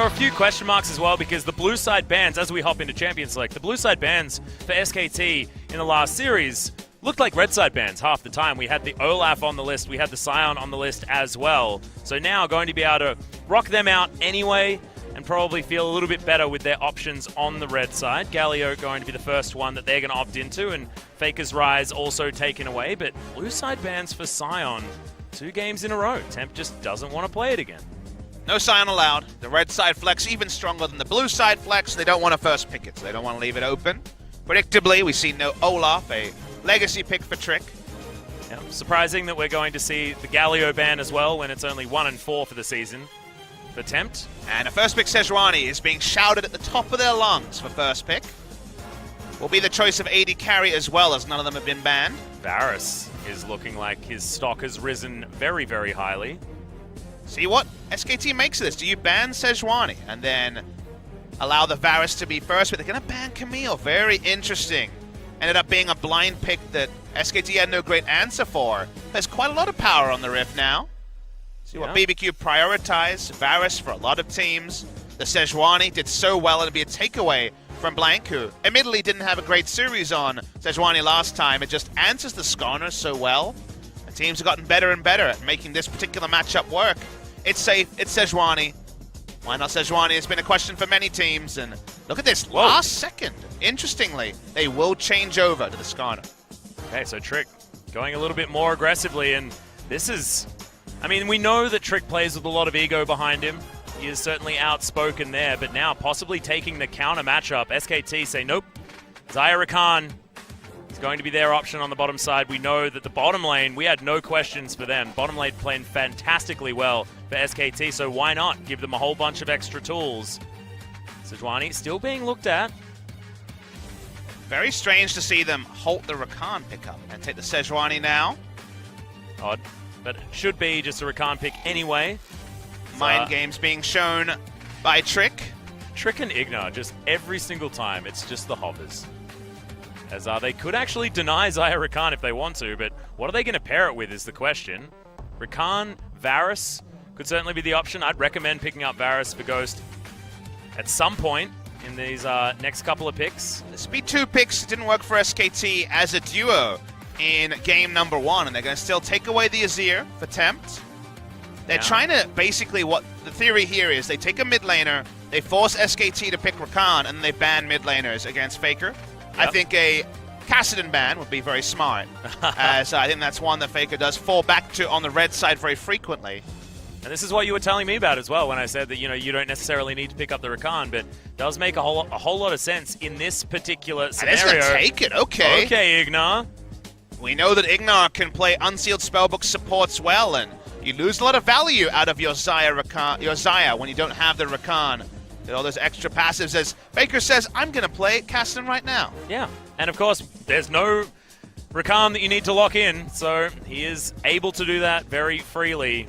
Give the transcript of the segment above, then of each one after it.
a few question marks as well because the blue side bans, as we hop into Champions Select, the blue side bans for SKT in the last series looked like red side bans half the time. We had the Olaf on the list, we had the Scion on the list as well. So now going to be able to rock them out anyway and probably feel a little bit better with their options on the red side. Galio going to be the first one that they're going to opt into, and Faker's Rise also taken away. But blue side bans for Scion, 2 games in a row. Temp just doesn't want to play it again. No Scion allowed. The red side flex even stronger than the blue side flex. They don't want to first pick it, so they don't want to leave it open. Predictably, we see no Olaf, a legacy pick for Trick. Yeah, surprising that we're going to see the Galio ban as well when it's only 1 and 4 for the season for Tempt. And a first pick Sejuani is being shouted at the top of their lungs for first pick. Will be the choice of AD carry as well, as none of them have been banned. Varus is looking like his stock has risen very, very highly. See what SKT makes of this. Do you ban Sejuani and then allow the Varus to be first? But they're going to ban Camille. Very interesting. Ended up being a blind pick that SKT had no great answer for. There's quite a lot of power on the Rift now. See what BBQ prioritized. Varus for a lot of teams. The Sejuani did so well, and it'd be a takeaway from Blank, who admittedly didn't have a great series on Sejuani last time. It just answers the Skarner so well. And teams have gotten better and better at making this particular matchup work. It's safe, it's Sejuani. Why not Sejuani? It's been a question for many teams. And look at this, last second. Interestingly, they will change over to the Skarner. Okay, so Trick going a little bit more aggressively, and this is... I mean, we know that Trick plays with a lot of ego behind him. He is certainly outspoken there, but now possibly taking the counter matchup. SKT say, nope, Xayah Rakan is going to be their option on the bottom side. We know that the bottom lane, we had no questions for them. Bottom lane playing fantastically well for SKT, so why not give them a whole bunch of extra tools? Sejuani still being looked at. Very strange to see them halt the Rakan pickup and take the Sejuani now. Odd, but it should be just a Rakan pick anyway. Mind games being shown by Trick. Trick and Ignar, just every single time, it's just the hovers. As they could actually deny Xayah Rakan if they want to, but what are they going to pair it with is the question. Rakan, Varus could certainly be the option. I'd recommend picking up Varus for Ghost at some point in these next couple of picks. The Speed 2 picks didn't work for SKT as a duo in game number 1, and they're going to still take away the Azir for Tempt. They're trying to, basically, what the theory here is, they take a mid laner, they force SKT to pick Rakan, and they ban mid laners against Faker. I think a Kassadin ban would be very smart, as I think that's one that Faker does fall back to on the red side very frequently. And this is what you were telling me about as well when I said that, you know, you don't necessarily need to pick up the Rakan, but it does make a whole lot of sense in this particular scenario. And it's going to take it, okay. Okay, Ignar. We know that Ignar can play Unsealed Spellbook supports well, and you lose a lot of value out of your Xayah when you don't have the Rakan. Get all those extra passives, as Faker says, I'm going to play Kassadin right now. Yeah, and of course, there's no Rakan that you need to lock in, so he is able to do that very freely.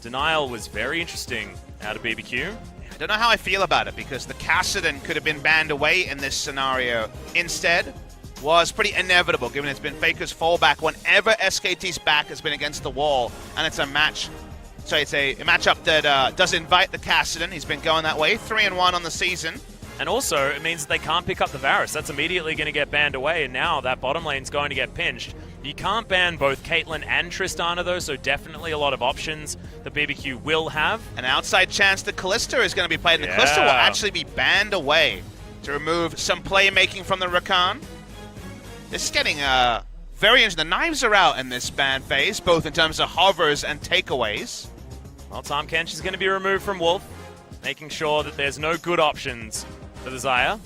Denial was very interesting out of BBQ. I don't know how I feel about it, because the Kassadin could have been banned away in this scenario. Instead, was pretty inevitable, given it's been Faker's fallback whenever SKT's back has been against the wall, and it's a match. So it's a matchup that does invite the Kassadin. He's been going that way, 3-1 on the season. And also, it means that they can't pick up the Varus. That's immediately going to get banned away, and now that bottom lane's going to get pinched. You can't ban both Caitlyn and Tristana, though, so definitely a lot of options that BBQ will have. An outside chance that Kalista is going to be played, and Kalista will actually be banned away to remove some playmaking from the Rakan. This is getting very interesting. The knives are out in this ban phase, both in terms of hovers and takeaways. Well, Tahm Kench is going to be removed from Wolf, making sure that there's no good options for the Xayah.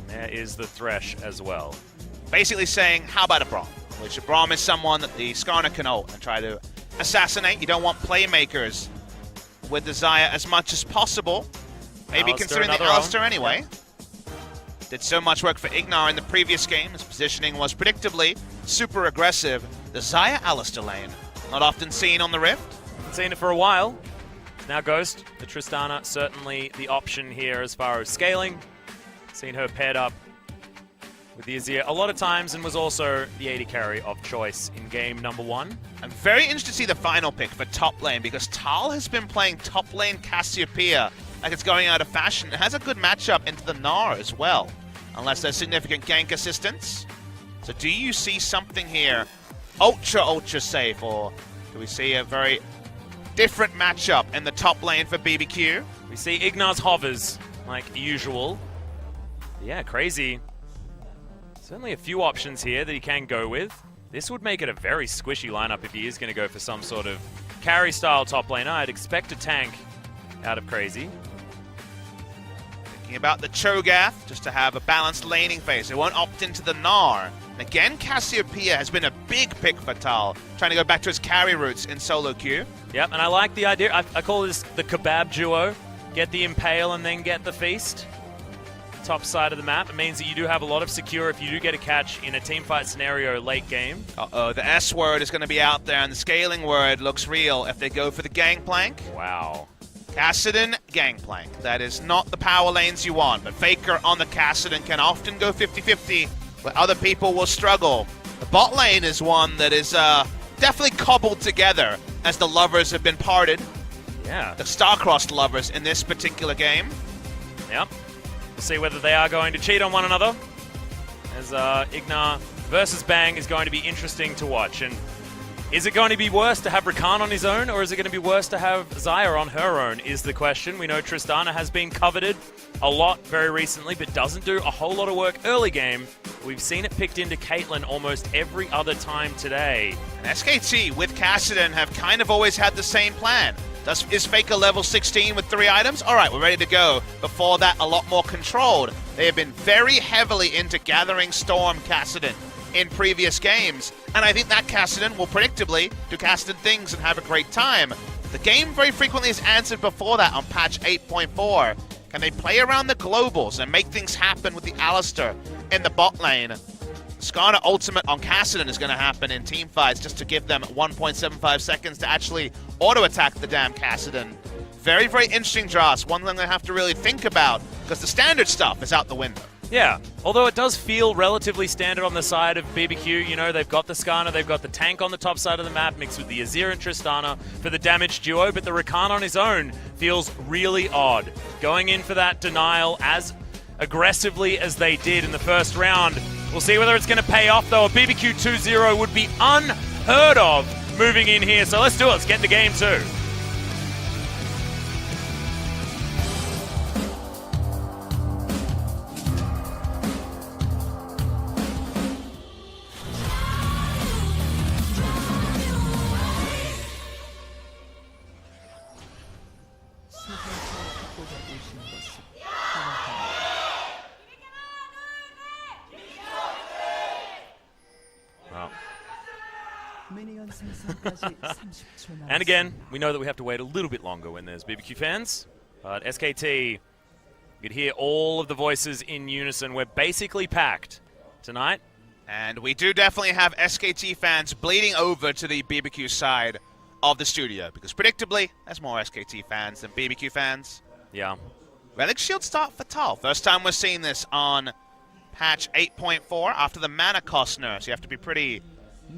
There is the Thresh as well. Basically saying, how about a Braum? Which a Braum is someone that the Skarner can ult and try to assassinate. You don't want playmakers with the Xayah as much as possible. Maybe considering the Alistar anyway. Did so much work for Ignar in the previous game. His positioning was predictably super aggressive. The Xayah Alistar lane, not often seen on the Rift. Haven't seen it for a while. Now Ghost, the Tristana, certainly the option here as far as scaling. Seen her paired up with the Azir a lot of times, and was also the AD carry of choice in game number 1. I'm very interested to see the final pick for top lane, because Tal has been playing top lane Cassiopeia like it's going out of fashion. It has a good matchup into the Gnar as well, unless there's significant gank assistance. So do you see something here ultra safe, or do we see a very different matchup in the top lane for BBQ? We see Ignar's hovers, like usual. Yeah, crazy. Certainly a few options here that he can go with. This would make it a very squishy lineup if he is going to go for some sort of carry-style top laner. I'd expect a tank out of Crazy. Thinking about the Cho'Gath, just to have a balanced laning phase. It won't opt into the Gnar. And again, Cassiopeia has been a big pick for Tal, trying to go back to his carry roots in solo queue. Yep, and I like the idea. I call this the kebab duo. Get the Impale and then get the Feast. Top side of the map. It means that you do have a lot of secure if you do get a catch in a teamfight scenario late game. Uh-oh, the S word is going to be out there, and the scaling word looks real if they go for the Gangplank. Wow. Kassadin, Gangplank. That is not the power lanes you want, but Faker on the Kassadin can often go 50-50, where other people will struggle. The bot lane is one that is definitely cobbled together as the lovers have been parted. Yeah. The star-crossed lovers in this particular game. Yep. We'll see whether they are going to cheat on one another, as Ignar versus Bang is going to be interesting to watch. And is it going to be worse to have Rakan on his own, or is it going to be worse to have Xayah on her own, is the question. We know Tristana has been coveted a lot very recently, but doesn't do a whole lot of work early game. We've seen it picked into Caitlyn almost every other time today. And SKT with Kassadin have kind of always had the same plan. Is Faker level 16 with 3 items? All right, we're ready to go. Before that, a lot more controlled. They have been very heavily into gathering Storm Kassadin in previous games, and I think that Kassadin will predictably do Kassadin things and have a great time. The game very frequently is answered before that on patch 8.4. Can they play around the globals and make things happen with the Alistar in the bot lane? Skarner ultimate on Kassadin is going to happen in teamfights just to give them 1.75 seconds to actually auto-attack the damn Kassadin. Very, very interesting drafts. One thing they have to really think about, because the standard stuff is out the window. Yeah, although it does feel relatively standard on the side of BBQ. You know, they've got the Skarner, they've got the tank on the top side of the map mixed with the Azir and Tristana for the damage duo, but the Rakan on his own feels really odd. Going in for that denial as aggressively as they did in the first round. We'll see whether it's going to pay off, though. A BBQ 2-0 would be unheard of moving in here, so let's do it. Let's get into game 2. And again, we know that we have to wait a little bit longer when there's BBQ fans, but SKT, you could hear all of the voices in unison. We're basically packed tonight. And we do definitely have SKT fans bleeding over to the BBQ side of the studio, because predictably, there's more SKT fans than BBQ fans. Yeah. Relic Shield start for Tal. First time we're seeing this on patch 8.4 after the mana cost nerfs. You have to be pretty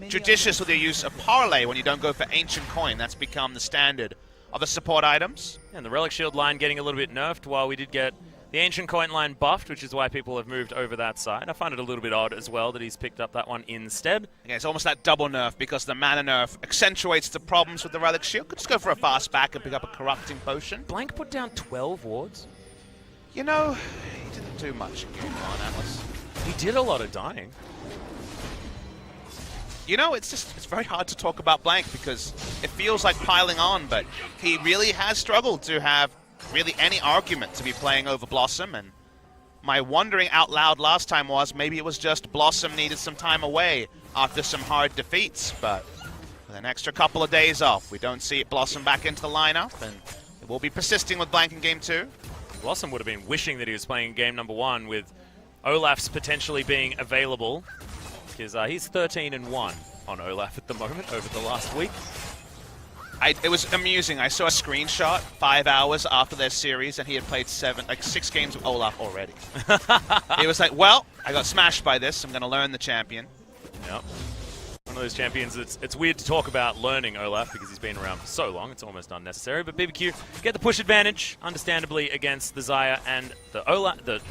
judicious with your use of Parlay when you don't go for Ancient Coin. That's become the standard of the support items. And the Relic Shield line getting a little bit nerfed while we did get the Ancient Coin line buffed, which is why people have moved over that side. I find it a little bit odd as well that he's picked up that one instead. Yeah, it's almost that double nerf because the mana nerf accentuates the problems with the Relic Shield. Could just go for a fast back and pick up a Corrupting Potion. Blank put down 12 wards. You know, he didn't do much in game 1, Atlas. He did a lot of dying. You know, it's very hard to talk about Blank because it feels like piling on, but he really has struggled to have really any argument to be playing over Blossom, and my wondering out loud last time was maybe it was just Blossom needed some time away after some hard defeats, but with an extra couple of days off, we don't see Blossom back into the lineup, and it will be persisting with Blank in game 2. Blossom would have been wishing that he was playing game number 1 with Olaf's potentially being available, because he's 13-1 on Olaf at the moment over the last week. It was amusing. I saw a screenshot 5 hours after their series, and he had played 6 games with Olaf already. He was like, well, I got smashed by this. I'm going to learn the champion. Yep. One of those champions it's weird to talk about learning Olaf because he's been around for so long. It's almost unnecessary. But BBQ get the push advantage, understandably, against the Xayah and the Olaf. The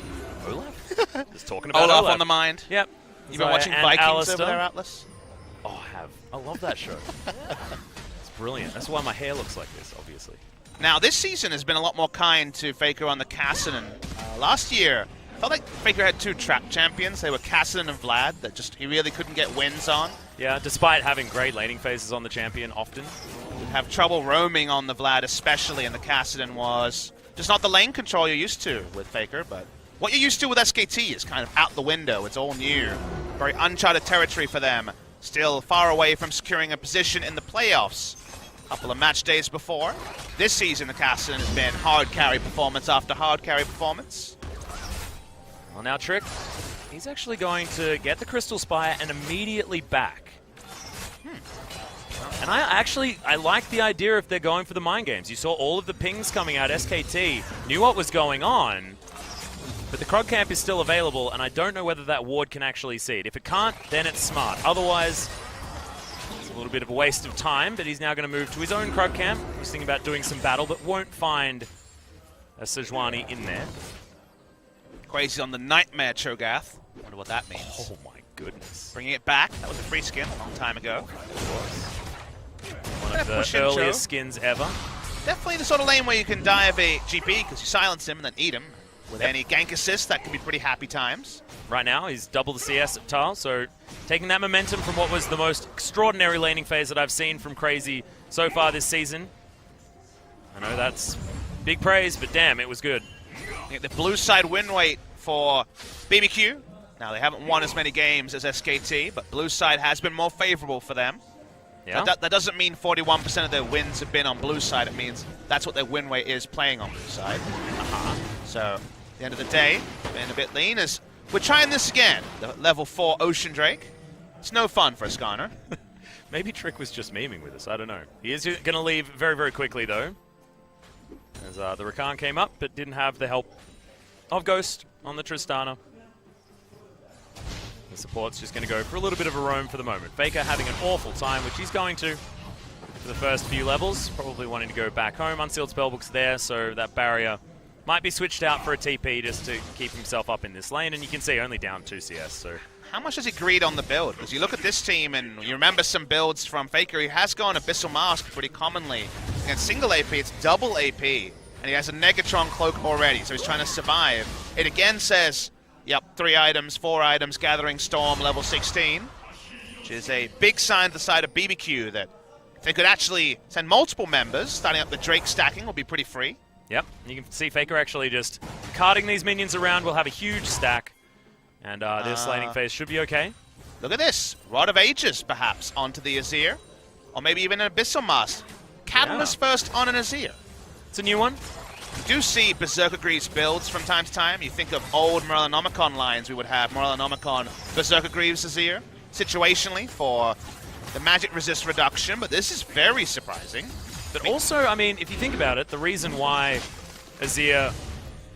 Olaf? Just talking about Olaf on the mind. Yep. You've been watching Vikings over there, Atlas? Oh, I have. I love that show. It's brilliant. That's why my hair looks like this, obviously. Now, this season has been a lot more kind to Faker on the Kassadin. Last year, I felt like Faker had two trap champions. They were Kassadin and Vlad that just he really couldn't get wins on. Yeah, despite having great laning phases on the champion often. Would have trouble roaming on the Vlad especially, and the Kassadin was just not the lane control you're used to with Faker, but what you're used to with SKT is kind of out the window. It's all new. Very uncharted territory for them. Still far away from securing a position in the playoffs. A couple of match days before. This season, the Kassadin has been hard carry performance after hard carry performance. Well, now Trick, he's actually going to get the Crystal Spire and immediately back. And I like the idea if they're going for the mind games. You saw all of the pings coming out. SKT knew what was going on, but the Krog camp is still available, and I don't know whether that ward can actually see it. If it can't, then it's smart. Otherwise, it's a little bit of a waste of time, but he's now going to move to his own Krog camp. He's thinking about doing some battle, but won't find a Sejuani in there. Crazy on the Nightmare Cho'Gath. Wonder what that means. Oh my goodness. Bringing it back. That was a free skin a long time ago. One of the earliest skins ever. Definitely the sort of lane where you can dive a GP because you silence him and then eat him. With any gank assist, that could be pretty happy times. Right now, he's double the CS at Tal, so taking that momentum from what was the most extraordinary laning phase that I've seen from Crazy so far this season. I know that's big praise, but damn, it was good. The blue side win rate for BBQ. Now, they haven't won as many games as SKT, but blue side has been more favorable for them. Yeah. That doesn't mean 41% of their wins have been on blue side. It means that's what their win rate is playing on blue side. So, at the end of the day, been a bit lean as we're trying this again. The level 4 Ocean Drake. It's no fun for a Skarner. Maybe Trick was just memeing with us. I don't know. He is going to leave very, very quickly, though. As the Rakan came up, but didn't have the help of Ghost on the Tristana. The support's just going to go for a little bit of a roam for the moment. Faker having an awful time, which he's going to for the first few levels. Probably wanting to go back home. Unsealed Spellbook's there, so that barrier might be switched out for a TP just to keep himself up in this lane. And you can see only down 2 CS, so... How much has he greed on the build? Because you look at this team and you remember some builds from Faker. He has gone Abyssal Mask pretty commonly. Against single AP, it's double AP. And he has a Negatron Cloak already, so he's trying to survive. It again says, yep, 3 items, 4 items, Gathering Storm, level 16. Which is a big sign to the side of BBQ that if they could actually send multiple members, starting up the Drake stacking will be pretty free. Yep, you can see Faker actually just carting these minions around will have a huge stack. And this laning phase should be okay. Look at this. Rod of Ages, perhaps, onto the Azir. Or maybe even an Abyssal Mask. Catalyst first on an Azir. It's a new one. You do see Berserker Greaves builds from time to time. You think of old Morellonomicon lines we would have. Morellonomicon, Berserker Greaves Azir. Situationally for the magic resist reduction. But this is very surprising. But also, I mean, if you think about it, the reason why Azir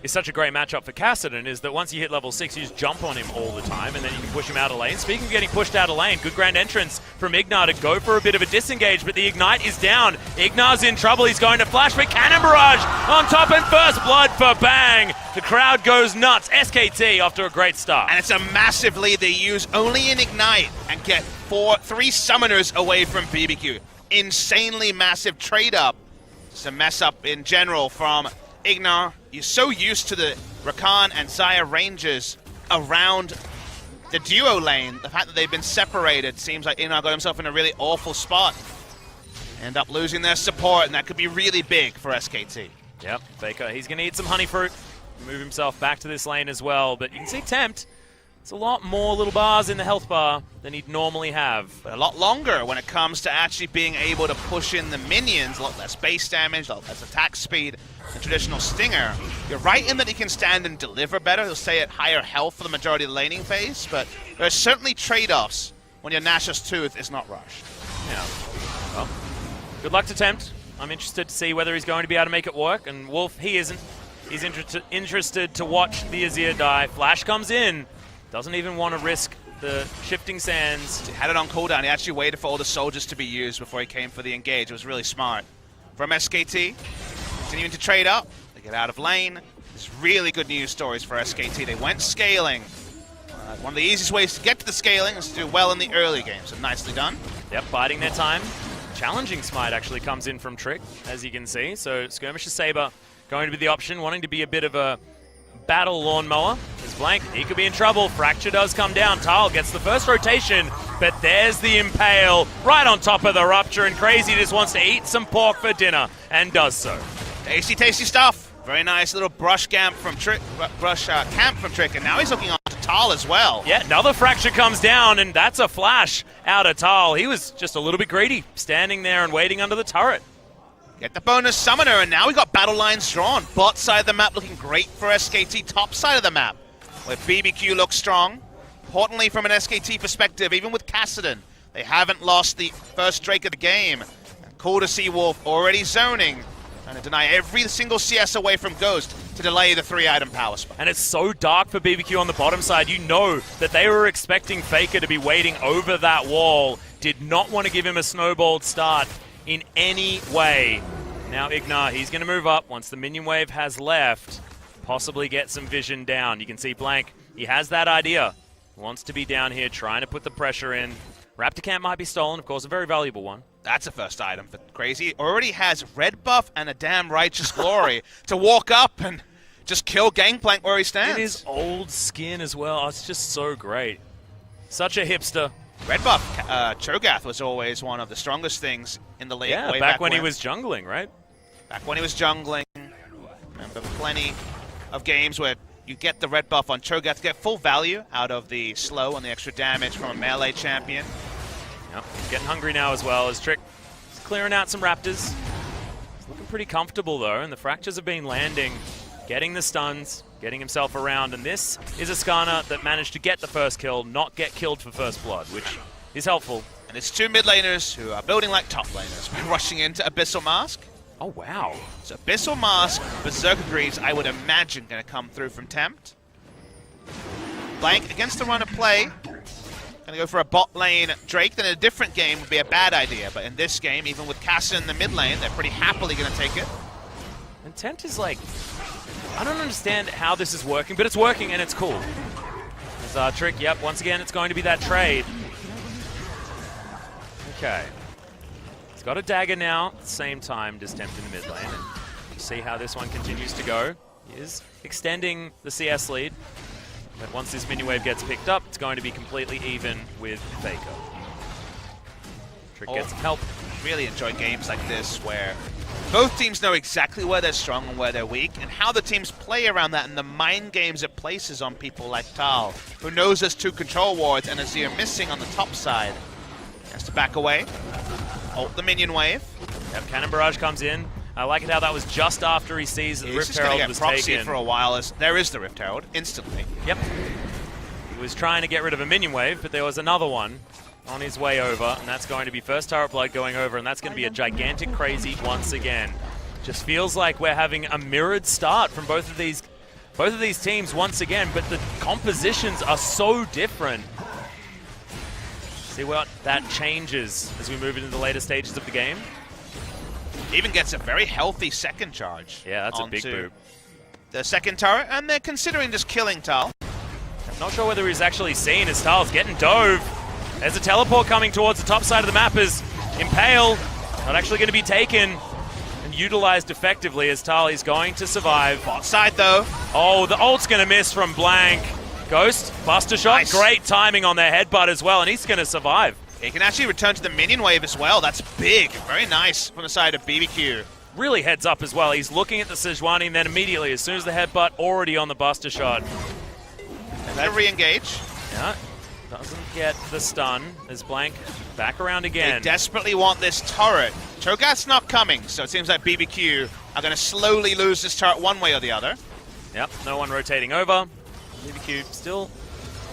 is such a great matchup for Kassadin is that once you hit level 6, you just jump on him all the time, and then you can push him out of lane. Speaking of getting pushed out of lane, good grand entrance from Ignar to go for a bit of a disengage, but the Ignite is down. Ignar's in trouble. He's going to flash for Cannon Barrage on top, and first blood for Bang. The crowd goes nuts. SKT after a great start. And it's a massive lead they use only in Ignite and get 3 summoners away from BBQ. Insanely massive trade up. It's a mess up in general from Ignar. You're so used to the Rakan and Xayah ranges around the duo lane. The fact that they've been separated seems like Ignar got himself in a really awful spot. End up losing their support, and that could be really big for SKT. Yep, Faker, he's going to eat some honey fruit, move himself back to this lane as well. But you can see Tempt, it's a lot more little bars in the health bar than he'd normally have. But a lot longer when it comes to actually being able to push in the minions. A lot less base damage, a lot less attack speed than traditional Stinger. You're right in that he can stand and deliver better. He'll stay at higher health for the majority of the laning phase, but there are certainly trade-offs when your Nashor's Tooth is not rushed. Yeah. Well, good luck to Tempt. I'm interested to see whether he's going to be able to make it work, and Wolf, he isn't. He's interested to watch the Azir die. Flash comes in. Doesn't even want to risk the shifting sands. He had it on cooldown. He actually waited for all the soldiers to be used before he came for the engage. It was really smart. From SKT, continuing to trade up. They get out of lane. There's really good news stories for SKT. They went scaling. One of the easiest ways to get to the scaling is to do well in the early game, so nicely done. Yep, biding their time. Challenging Smite actually comes in from Trick, as you can see. So Skirmisher Saber going to be the option, wanting to be a bit of a battle lawnmower. There's Blank, he could be in trouble. Fracture does come down. Tal gets the first rotation, but there's the Impale right on top of the Rupture, and Crazy just wants to eat some pork for dinner, and does so. Tasty, tasty stuff. Very nice little brush camp from Trick, and now he's looking on to Tal as well. Yeah, another Fracture comes down, and that's a flash out of Tal. He was just a little bit greedy, standing there and waiting under the turret. Get the bonus summoner, and now we've got battle lines drawn. Bot side of the map looking great for SKT. Top side of the map, where BBQ looks strong. Importantly, from an SKT perspective, even with Kassadin, they haven't lost the first Drake of the game. And cool to see Wolf already zoning, trying to deny every single CS away from Ghost to delay the 3-item power spike. And it's so dark for BBQ on the bottom side. You know that they were expecting Faker to be waiting over that wall. Did not want to give him a snowballed start in any way. Now Ignar, he's going to move up once the minion wave has left, possibly get some vision down. You can see Blank, he has that idea. Wants to be down here, trying to put the pressure in. Raptor Camp might be stolen, of course, a very valuable one. That's a first item for Crazy. Already has red buff and a damn righteous glory to walk up and just kill Gangplank where he stands. It is old skin as well. Oh, it's just so great. Such a hipster. Red buff, Cho'Gath was always one of the strongest things in the late. Yeah, way back when he was jungling, right? Back when he was jungling. Remember plenty of games where you get the red buff on Cho'Gath to get full value out of the slow and the extra damage from a melee champion. Yep, getting hungry now as well as Trick is clearing out some Raptors. He's looking pretty comfortable though, and the Fractures have been landing, getting the stuns, getting himself around, and this is a Skarner that managed to get the first kill, not get killed for first blood, which is helpful. And it's two mid laners who are building like top laners by rushing into Abyssal Mask. Oh, wow. So Abyssal Mask, Berserker Greaves, I would imagine going to come through from Tempt. Blank against the run of play. Going to go for a bot lane Drake, then in a different game would be a bad idea. But in this game, even with Kassadin in the mid lane, they're pretty happily going to take it. And Tempt is like, I don't understand how this is working, but it's working and it's cool. There's our Trick, yep, once again it's going to be that trade. Okay. He's got a dagger now, at the same time, just Tempt in the mid lane. And see how this one continues to go. He is extending the CS lead. But once this minion wave gets picked up, it's going to be completely even with Faker. Trick gets some help. Really enjoy games like this where both teams know exactly where they're strong and where they're weak, and how the teams play around that, and the mind games it places on people like Tal, who knows there's two control wards and as you're missing on the top side. He has to back away. Ult the minion wave. Yep, Cannon Barrage comes in. I like it how that was just after he sees that the Rift Herald was taken. For a while, as there is the Rift Herald, instantly. Yep. He was trying to get rid of a minion wave, but there was another one on his way over, and that's going to be first Turret Blood going over, and that's going to be a gigantic Crazy once again. Just feels like we're having a mirrored start from both of these teams once again, but the compositions are so different. See what that changes as we move into the later stages of the game. Even gets a very healthy second charge. Yeah, that's a big boop. The second turret, and they're considering just killing Tal. I'm not sure whether he's actually seen as Tal's getting dove. There's a teleport coming towards the top side of the map as Impale not actually going to be taken and utilized effectively as Tal is going to survive. Bot side though. Oh, the ult's going to miss from Blank. Ghost, Buster Shot, nice. Great timing on their headbutt as well, and he's going to survive. He can actually return to the minion wave as well. That's big. Very nice from the side of BBQ. Really heads up as well. He's looking at the Sejuani, and then immediately, as soon as the headbutt, already on the Buster Shot. And then re-engage. Yeah, doesn't get the stun as Blank back around again. They desperately want this turret. Cho'Gath's not coming, so it seems like BBQ are going to slowly lose this turret one way or the other. Yep, no one rotating over. BBQ still,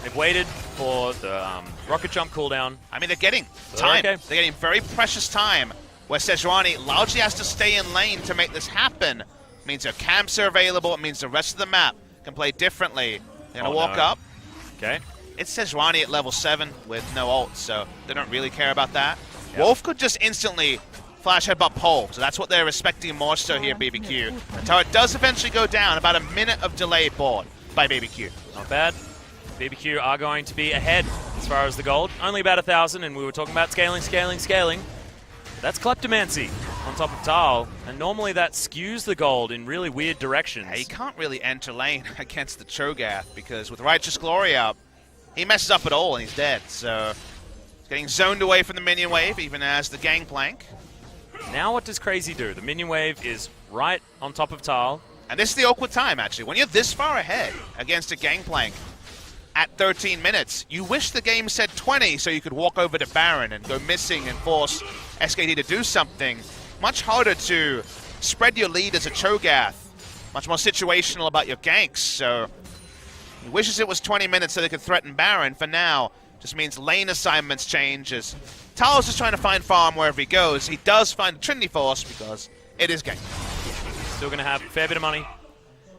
they've waited for the rocket jump cooldown. I mean, they're getting time. Okay. They're getting very precious time where Sejuani largely has to stay in lane to make this happen. It means their camps are available. It means the rest of the map can play differently. They're going to walk up. Okay. It's Sejuani at level 7 with no ult, so they don't really care about that. Yep. Wolf could just instantly flash headbutt pole, so that's what they're respecting more so here, BBQ. The turret does eventually go down, about a minute of delay bought by BBQ. Not bad. BBQ are going to be ahead as far as the gold. Only about 1,000, and we were talking about scaling. But that's Kleptomancy on top of Tal, and normally that skews the gold in really weird directions. Yeah, he can't really enter lane against the Cho'Gath, because with Righteous Glory up, he messes up at all and he's dead. So he's getting zoned away from the minion wave, even as the Gangplank. Now what does Crazy do? The minion wave is right on top of Tal. And this is the awkward time, actually. When you're this far ahead against a Gangplank at 13 minutes, you wish the game said 20 so you could walk over to Baron and go missing and force SKT to do something. Much harder to spread your lead as a Cho'Gath. Much more situational about your ganks, so he wishes it was 20 minutes so they could threaten Baron. For now, just means lane assignments change as Tal's just trying to find farm wherever he goes. He does find a Trinity Force because it is gank. Still going to have a fair bit of money.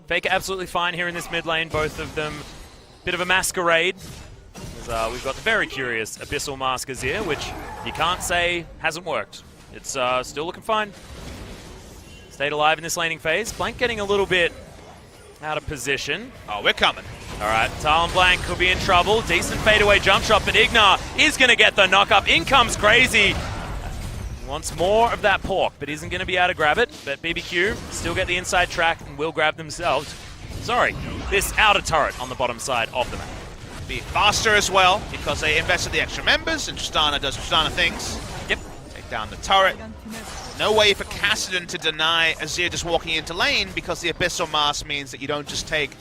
Faker absolutely fine here in this mid lane, both of them. Bit of a masquerade. As, we've got the very curious Abyssal Mask Azir, which you can't say hasn't worked. It's still looking fine. Stayed alive in this laning phase. Blank getting a little bit out of position. Oh, we're coming. All right, Tal and Blank could be in trouble. Decent fadeaway jump shot, but Ignar is going to get the knock-up. In comes Crazy. Wants more of that pork, but isn't going to be able to grab it. But BBQ still get the inside track and will grab themselves. Sorry, this outer turret on the bottom side of the map. Be faster as well, because they invested the extra members, and Tristana does Tristana things. Yep. Take down the turret. No way for Kassadin to deny Azir just walking into lane, because the Abyssal Mask means that you don't just take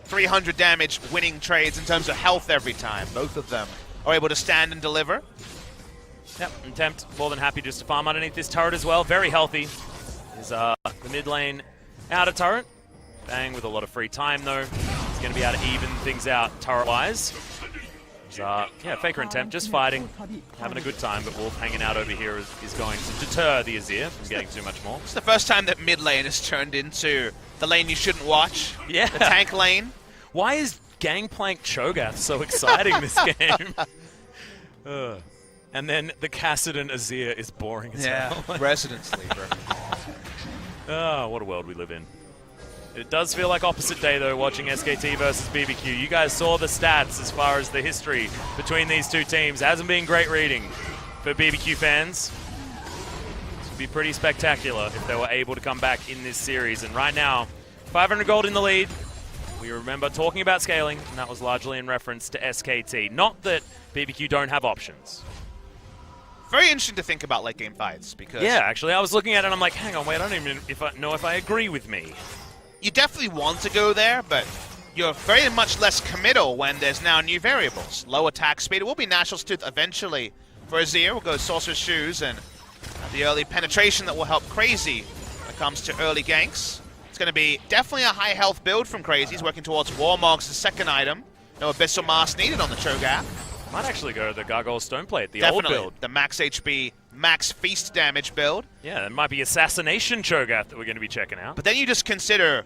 300 damage winning trades in terms of health every time. Both of them are able to stand and deliver. Yep, and Tempt more than happy just to farm underneath this turret as well. Very healthy is the mid lane outer turret. Bang with a lot of free time though. He's going to be able to even things out turret-wise. Yeah, Faker and Tempt just fighting, having a good time, but Wolf hanging out over here is going to deter the Azir from getting too much more. It's the first time that mid lane has turned into the lane you shouldn't watch. Yeah. The tank lane. Why is Gangplank Cho'Gath so exciting this game? And then the Kassadin Azir is boring as hell. Resident Sleeper. Oh, what a world we live in. It does feel like opposite day, though, watching SKT versus BBQ. You guys saw the stats as far as the history between these two teams. Hasn't been great reading for BBQ fans. This would be pretty spectacular if they were able to come back in this series. And right now, 500 gold in the lead. We remember talking about scaling, and that was largely in reference to SKT. Not that BBQ don't have options. Very interesting to think about late game fights, because yeah, actually, I was looking at it and I'm like, hang on, wait, I don't even know if I agree with me. You definitely want to go there, but you're very much less committal when there's now new variables. Low attack speed. It will be National's Tooth eventually for Azir. We'll go Sorcerer's Shoes and the early penetration that will help Crazy when it comes to early ganks. It's going to be definitely a high health build from Crazy. He's working towards Warmog's the second item. No Abyssal Mask needed on the Cho'Gath. Might actually go the Gargoyle Stoneplate, the Definitely. old build. The max HP, max feast damage build. Yeah, it might be Assassination Cho'Gath that we're going to be checking out. But then you just consider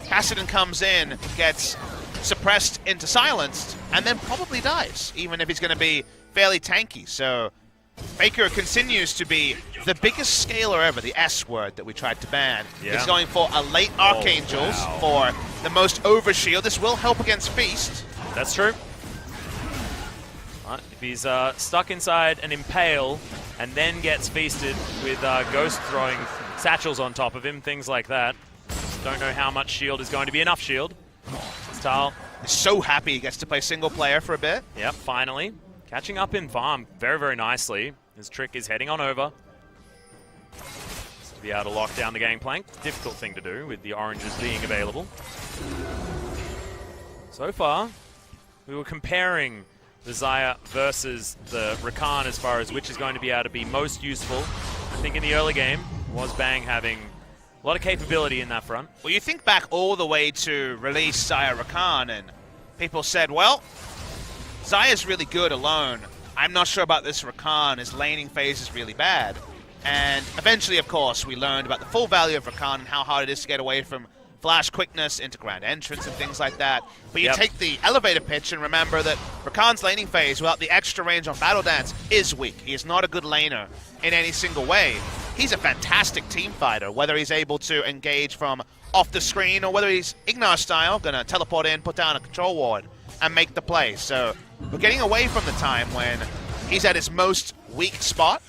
Kassadin comes in, gets suppressed into silenced, and then probably dies, even if he's going to be fairly tanky. So Faker continues to be the biggest scaler ever, the S word that we tried to ban. Yeah. He's going for a late Archangels for the most overshield. This will help against Feast. That's true. If he's stuck inside an Impale and then gets feasted with Ghost throwing satchels on top of him, things like that. Don't know how much shield is going to be enough shield. Tal is so happy he gets to play single player for a bit. Yep, finally. Catching up in farm very, very nicely. His trick is heading on over. Just to be able to lock down the gangplank. Difficult thing to do with the oranges being available. So far, we were comparing the Xayah versus the Rakan as far as which is going to be able to be most useful. I think in the early game was Bang having a lot of capability in that front. Well, you think back all the way to release Xayah Rakan, and people said, well, Xayah's really good alone. I'm not sure about this Rakan. His laning phase is really bad. And eventually, of course, we learned about the full value of Rakan and how hard it is to get away from flash quickness into grand entrance and things like that. But you Yep. take the elevator pitch and remember that Rakan's laning phase without the extra range on Battle Dance is weak. He is not a good laner in any single way. He's a fantastic team fighter, whether he's able to engage from off the screen or whether he's Ignar style, gonna teleport in, put down a control ward, and make the play. So we're getting away from the time when he's at his most weak spot.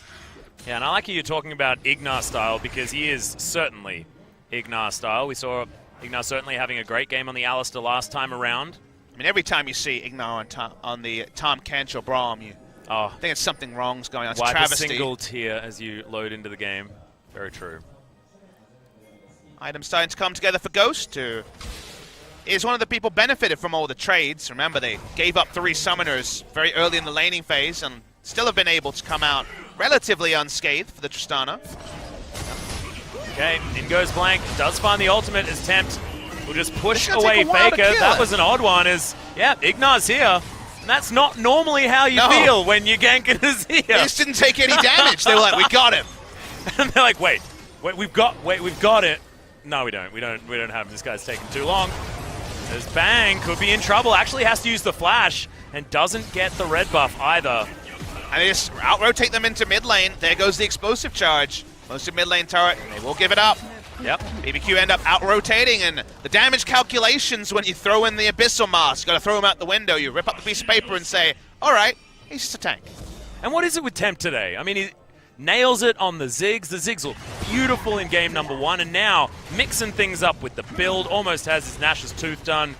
Yeah, and I like how you're talking about Ignar style because he is certainly Ignar style. We saw Ignar certainly having a great game on the Alistar last time around. I mean, every time you see Ignar on the Tom Kench or Braum, you think it's something wrong's going on. It's wipe a travesty. single tear as you load into the game. Very true. Items starting to come together for Ghost, who is one of the people benefited from all the trades. Remember, they gave up 3 summoners very early in the laning phase and still have been able to come out relatively unscathed for the Tristana. Okay, in goes Blank. Does find the ultimate as Tempt will just push It's gonna away take a while to Faker. kill That it. was an odd one. Ignar's here. And that's not normally how you No. feel when you're ganking a He Zia. just didn't take any damage. They were like, we got him. And they're like, wait, we've got it. No, we don't have him. This guy's taking too long. There's Bang, could be in trouble. Actually has to use the flash and doesn't get the red buff either. And they just out-rotate them into mid lane. There goes the explosive charge. Most of mid lane turret, and they will give it up. Yep. BBQ end up out-rotating, and the damage calculations when you throw in the Abyssal Mask, you gotta throw him out the window. You rip up the piece of paper and say, all right, he's just a tank. And what is it with Tempt today? I mean, he nails it on the Ziggs. The Ziggs look beautiful in game number 1, and now mixing things up with the build. Almost has his Nash's Tooth done.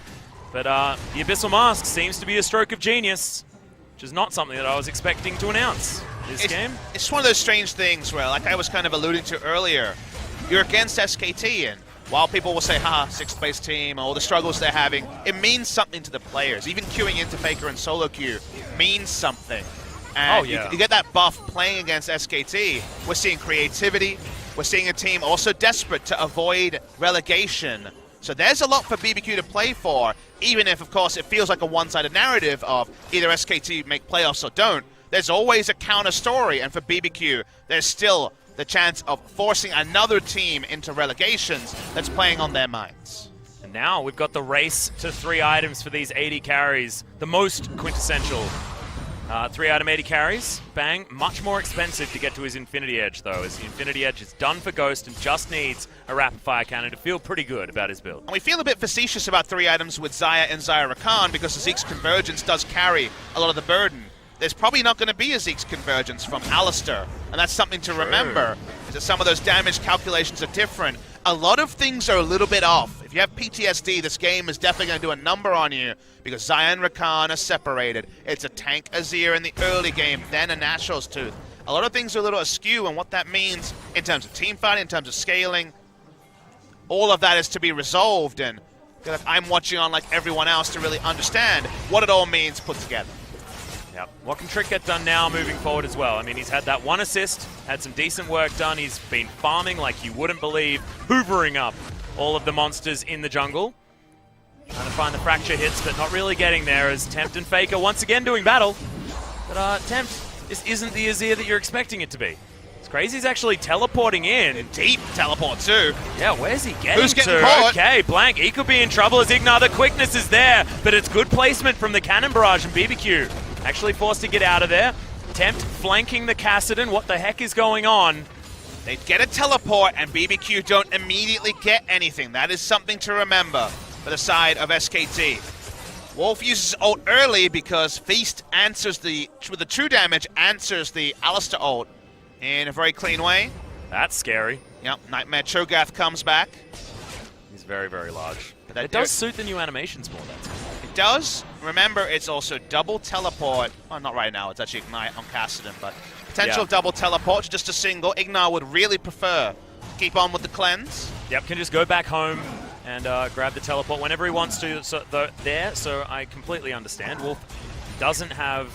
But the Abyssal Mask seems to be a stroke of genius, which is not something that I was expecting to announce this game. It's one of those strange things where, like I was kind of alluding to earlier, you're against SKT, and while people will say, ha, 6th place team, all the struggles they're having, it means something to the players. Even queuing into Faker and solo queue means something. And you get that buff playing against SKT. We're seeing creativity. We're seeing a team also desperate to avoid relegation. So there's a lot for BBQ to play for, even if, of course, it feels like a one-sided narrative of either SKT make playoffs or don't. There's always a counter story, and for BBQ, there's still the chance of forcing another team into relegations that's playing on their minds. And now we've got the race to 3 items for these 80 carries. The most quintessential 3-item 80 carries. Bang, much more expensive to get to his Infinity Edge, though, as the Infinity Edge is done for Ghost and just needs a rapid fire cannon to feel pretty good about his build. And we feel a bit facetious about 3 items with Xayah and Xayah Rakan because the Zeke's Convergence does carry a lot of the burden. There's probably not going to be a Zeke's Convergence from Alistar, and that's something to remember, is that some of those damage calculations are different. A lot of things are a little bit off. If you have PTSD, this game is definitely going to do a number on you because Xayah and Rakan are separated. It's a tank Azir in the early game, then a Nashor's Tooth. A lot of things are a little askew, and what that means in terms of team fighting, in terms of scaling, all of that is to be resolved, and I'm watching on like everyone else to really understand what it all means put together. Yep. What can Trick get done now moving forward as well? I mean, he's had that 1 assist, had some decent work done. He's been farming like you wouldn't believe, hoovering up all of the monsters in the jungle. Trying to find the fracture hits, but not really getting there as Tempt and Faker once again doing battle. But Tempt, this isn't the Azir that you're expecting it to be. It's crazy he's actually teleporting in. Deep teleport too. Yeah, where's he getting Who's getting to? caught? Okay, Blank, he could be in trouble as Ignar. The quickness is there, but it's good placement from the Cannon Barrage and BBQ. Actually forced to get out of there. Tempt flanking the Kassadin. What the heck is going on? They get a teleport and BBQ don't immediately get anything. That is something to remember for the side of SKT. Wolf uses ult early because Feast answers with the true damage, answers the Alistar ult in a very clean way. That's scary. Yep, Nightmare Cho'Gath comes back. He's very, very large. But It does suit the new animations more, that's cool. It does. Remember, it's also double teleport. Well, not right now. It's actually Ignite on Kassadin, but potential double teleport to just a single. Ignar would really prefer keep on with the cleanse. Yep, can just go back home and grab the teleport whenever he wants to. So I completely understand. Wolf doesn't have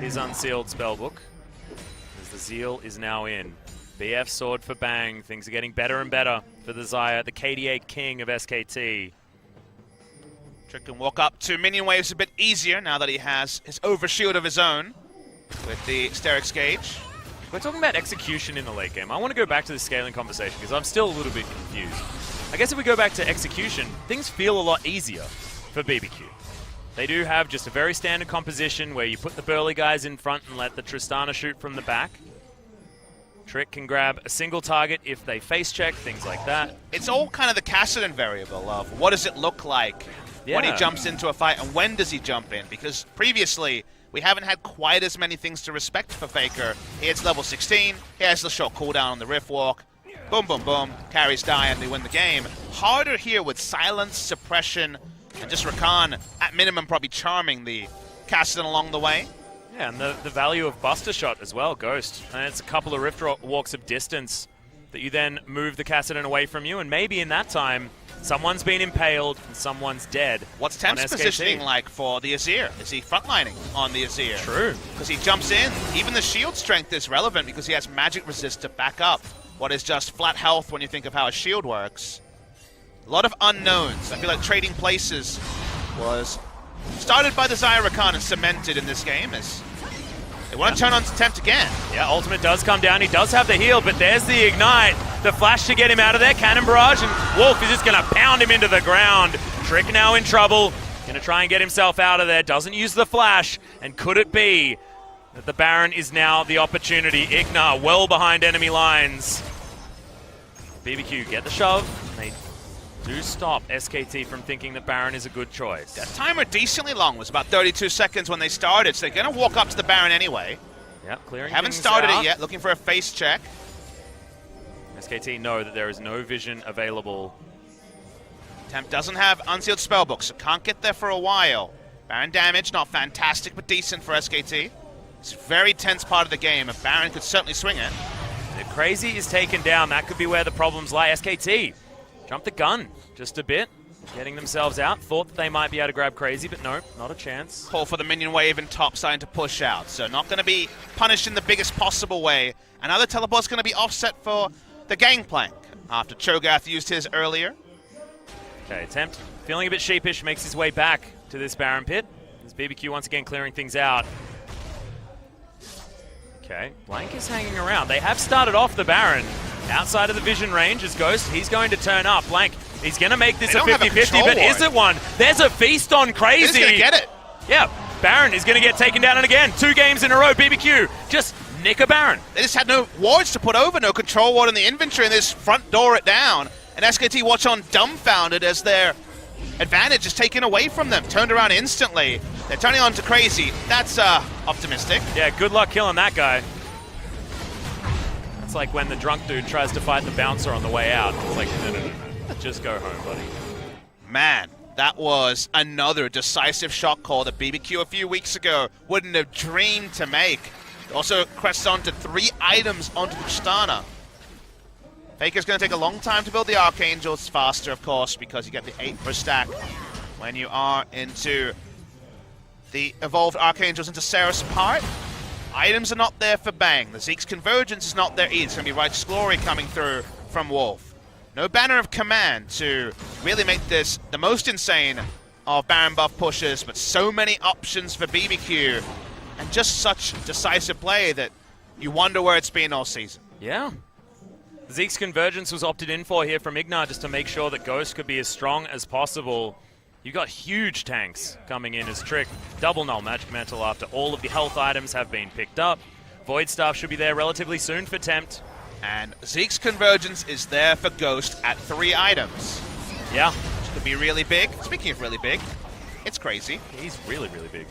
his unsealed spellbook, as the Zeal is now in. BF sword for Bang. Things are getting better and better for the Xayah, the KDA king of SKT. Trick can walk up to minion waves a bit easier now that he has his overshield of his own with the Sterix Gauge. We're talking about execution in the late game. I want to go back to the scaling conversation because I'm still a little bit confused. I guess if we go back to execution, things feel a lot easier for BBQ. They do have just a very standard composition where you put the burly guys in front and let the Tristana shoot from the back. Trick can grab a single target if they face check, things like that. It's all kind of the Kassadin variable of what does it look like when he jumps into a fight and when does he jump in? Because previously, we haven't had quite as many things to respect for Faker. It's level 16, he has the short cooldown on the Rift Walk. Boom, boom, boom, carries die and they win the game. Harder here with silence, suppression, and just Rakan, at minimum, probably charming the Kassadin along the way. Yeah, and the value of Buster Shot as well, Ghost. And it's a couple of Rift Walks of distance that you then move the Kassadin away from you, and maybe in that time, someone's been impaled and someone's dead. What's Temp's positioning like for the Azir? Is he frontlining on the Azir? True. Because he jumps in. Even the shield strength is relevant because he has magic resist to back up what is just flat health when you think of how a shield works. A lot of unknowns. I feel like trading places was started by the Xayah Rakan and cemented in this game as they want to turn on to Tempt again. Yeah, ultimate does come down. He does have the heal, but there's the ignite. The flash to get him out of there. Cannon barrage, and Wolf is just going to pound him into the ground. Trick now in trouble. Going to try and get himself out of there. Doesn't use the flash. And could it be that the Baron is now the opportunity? Ignar well behind enemy lines. BBQ get the shove. They do stop SKT from thinking that Baron is a good choice. That timer decently long, was about 32 seconds when they started, so they're going to walk up to the Baron anyway. Yep, clearing Haven't things started out. it yet, looking for a face check. SKT know that there is no vision available. Tempt doesn't have Unsealed Spellbook, so can't get there for a while. Baron damage, not fantastic, but decent for SKT. It's a very tense part of the game, and Baron could certainly swing it. If Crazy is taken down, that could be where the problems lie. SKT jumped the gun just a bit, getting themselves out. Thought that they might be able to grab Crazy, but no, not a chance. Call for the minion wave and top starting to push out, so not going to be punished in the biggest possible way. Another teleport's going to be offset for the Gangplank after Cho'Gath used his earlier. Okay, Tempt feeling a bit sheepish, makes his way back to this Baron pit. As BBQ once again clearing things out. Okay, Blank is hanging around. They have started off the Baron outside of the vision range as Ghost. He's going to turn up. Blank, he's going to make this a 50-50, but is it one? There's a feast on Crazy. He's going to get it. Yeah, Baron is going to get taken down, and again, 2 games in a row, BBQ just nick a Baron. They just had no wards to put over, no control ward in the inventory, and this front door it down. And SKT watch on dumbfounded as their advantage is taken away from them. Turned around instantly. They're turning on to Crazy. That's optimistic. Yeah, good luck killing that guy. It's like when the drunk dude tries to fight the bouncer on the way out. It's like, no. Just go home, buddy. Man, that was another decisive shot call that BBQ a few weeks ago wouldn't have dreamed to make. Also crests onto 3 items onto Tristana. Faker's going to take a long time to build the Archangel. It's faster, of course, because you get the 8 per stack when you are into the evolved Archangels into Sarah's part. Items are not there for Bang. The Zeke's Convergence is not there either. It's going to be Righteous Glory coming through from Wolf. No Banner of Command to really make this the most insane of Baron buff pushes, but so many options for BBQ. And just such decisive play that you wonder where it's been all season. Yeah. Zeke's Convergence was opted in for here from Ignar just to make sure that Ghost could be as strong as possible. You've got huge tanks coming in as Trick. Double Null Magic Mantle after all of the health items have been picked up. Void Staff should be there relatively soon for Tempt. And Zeke's Convergence is there for Ghost at 3 items. Yeah. Which could be really big. Speaking of really big, it's Crazy. He's really, really big.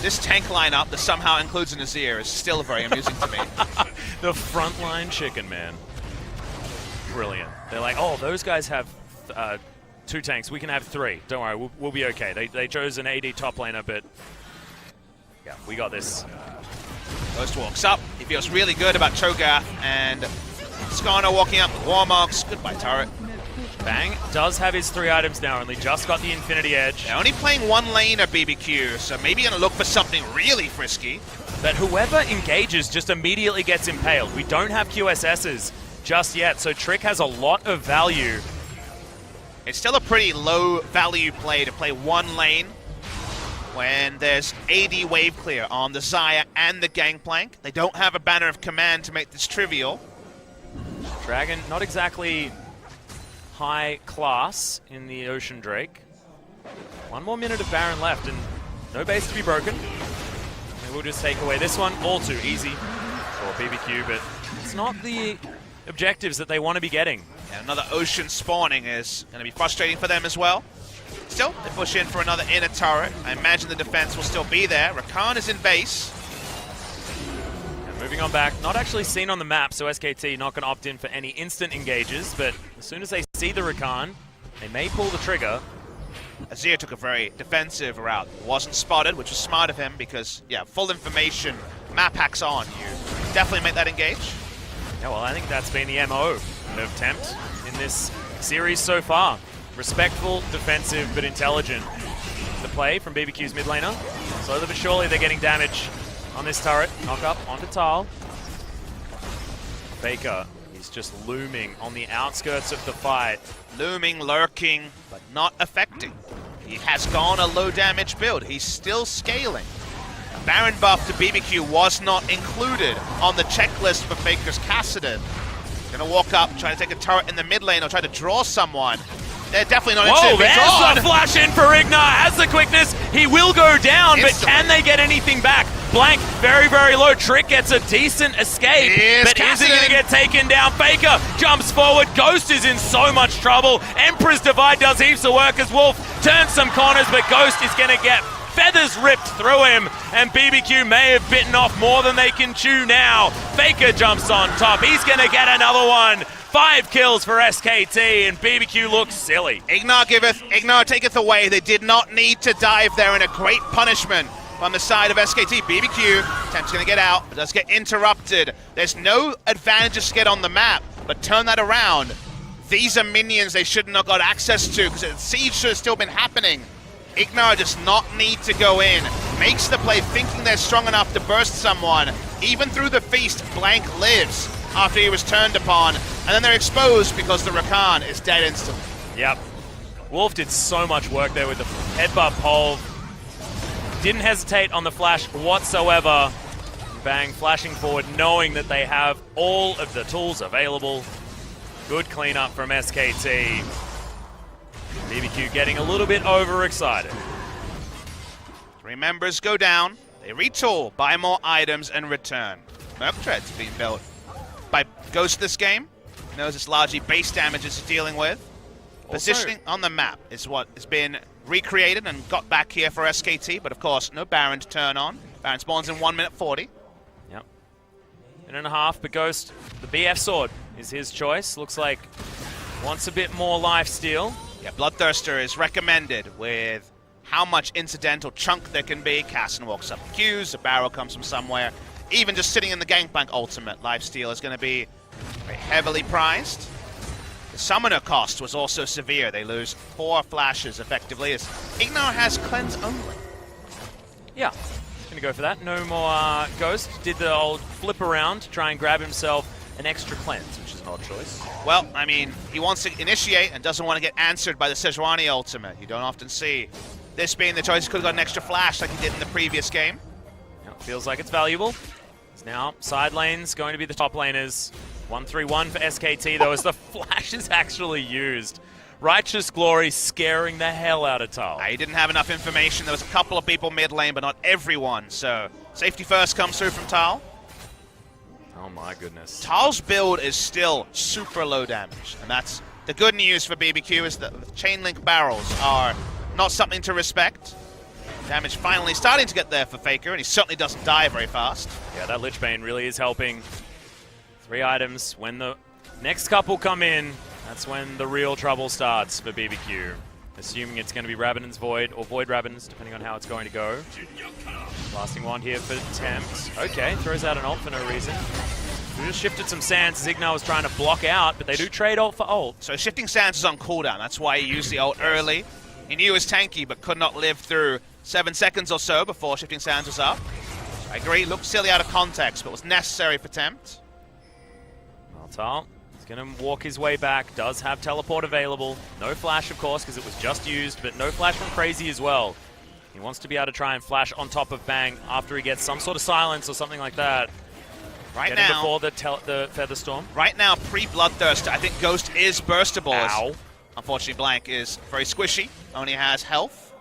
This tank lineup that somehow includes an Azir is still very amusing to me. The frontline chicken, man. Brilliant. They're like, oh, those guys have 2 tanks. We can have 3. Don't worry, we'll be okay. They chose an AD top laner, but yeah, we got this. Ghost walks up. He feels really good about Cho'Gath and Skarner walking up with Warmogs. Goodbye, turret. Bang does have his 3 items now, only just got the Infinity Edge. They're only playing 1 lane at BBQ, so maybe going to look for something really frisky. But whoever engages just immediately gets impaled. We don't have QSSs just yet, so Trick has a lot of value. It's still a pretty low value play to play 1 lane when there's AD wave clear on the Xayah and the Gangplank. They don't have a Banner of Command to make this trivial. Dragon, not exactly high class in the Ocean Drake. 1 more minute of Baron left, and no base to be broken. They will just take away this one. All too easy for BBQ, but it's not the objectives that they want to be getting. And another Ocean spawning is going to be frustrating for them as well. Still, they push in for another inner turret. I imagine the defense will still be there. Rakan is in base. And moving on back, not actually seen on the map, so SKT not going to opt in for any instant engages, but as soon as they see the Rakan, they may pull the trigger. Azir took a very defensive route. Wasn't spotted, which was smart of him because, yeah, full information, map hacks on. You definitely make that engage. Yeah, well, I think that's been the MO of Tempt in this series so far. Respectful, defensive, but intelligent. The play from BBQ's mid laner. Slowly but surely they're getting damage on this turret. Knock up onto Tal. Faker is just looming on the outskirts of the fight. Looming, lurking, but not affecting. He has gone a low damage build. He's still scaling. A Baron buff to BBQ was not included on the checklist for Faker's Kassadin. Gonna walk up, try to take a turret in the mid lane or try to draw someone. They're definitely not Whoa, interested in there's the flash in for Ignar. Has the quickness. He will go down, but can they get anything back? Blank, very, very low. Trick gets a decent escape, but is he going to get taken down? Faker jumps forward. Ghost is in so much trouble. Emperor's Divide does heaps of work as Wolf turns some corners, but Ghost is going to get feathers ripped through him, and BBQ may have bitten off more than they can chew now. Faker jumps on top. He's going to get another one. 5 kills for SKT, and BBQ looks silly. Ignar giveth, Ignar taketh away. They did not need to dive there, in a great punishment on the side of SKT. BBQ, Tempt's going to get out, but does get interrupted. There's no advantages to get on the map, but turn that around. These are minions they should not got access to, because the siege should have still been happening. Ignar does not need to go in. Makes the play thinking they're strong enough to burst someone. Even through the feast, Blank lives after he was turned upon. And then they're exposed because the Rakan is dead instantly. Yep. Wolf did so much work there with the headbutt pole. Didn't hesitate on the flash whatsoever. Bang, flashing forward, knowing that they have all of the tools available. Good cleanup from SKT. BBQ getting a little bit overexcited. 3 members go down, they retool, buy more items, and return. Merc Tread's being built by Ghost this game. He knows it's largely base damage it's dealing with. Also, positioning on the map is what has been recreated and got back here for SKT, but of course, no Baron to turn on. Baron spawns in 1 minute 40. Yep. Minute and a half, but Ghost, the BF sword is his choice. Looks like wants a bit more lifesteal. Yeah, Bloodthirster is recommended with how much incidental chunk there can be. Casson walks up the queues, a barrel comes from somewhere. Even just sitting in the Gangplank ultimate, lifesteal is going to be very heavily prized. The summoner cost was also severe. They lose 4 flashes effectively, as Ignar has cleanse only. Yeah, gonna go for that. No more Ghost. Did the old flip around to try and grab himself an extra cleanse, which is an odd choice. Well, I mean, he wants to initiate and doesn't want to get answered by the Sejuani ultimate. You don't often see this being the choice. He could have got an extra flash like he did in the previous game. Yep, feels like it's valuable. It's now side lanes going to be the top laners. 1-3-1 for SKT, though, as the flash is actually used. Righteous Glory scaring the hell out of Tal. He didn't have enough information. There was a couple of people mid lane, but not everyone. So safety first comes through from Tal. Oh my goodness. Tal's build is still super low damage, and that's the good news for BBQ, is that the chain link barrels are not something to respect. Damage finally starting to get there for Faker, and he certainly doesn't die very fast. Yeah, that Lich Bane really is helping. 3 items. When the next couple come in, that's when the real trouble starts for BBQ. Assuming it's going to be Rabadon's Void, or Void Rabadon's, depending on how it's going to go. Blasting wand here for Tempt. Okay, throws out an ult for no reason. We just shifted some sands. Ignar was trying to block out, but they do trade ult for ult. So shifting sands is on cooldown. That's why he used the ult early. He knew he was tanky, but could not live through 7 seconds or so before shifting sands was up. I agree, looked silly out of context, but was necessary for Tempt. Tal, he's going to walk his way back. Does have teleport available. No flash, of course, because it was just used, but no flash from Crazy as well. He wants to be able to try and flash on top of Bang after he gets some sort of silence or something like that. Right Get him now, before the Feather Storm. Right now, pre-Bloodthirst, I think Ghost is burstable. Ow. Unfortunately, Blank is very squishy, only has health.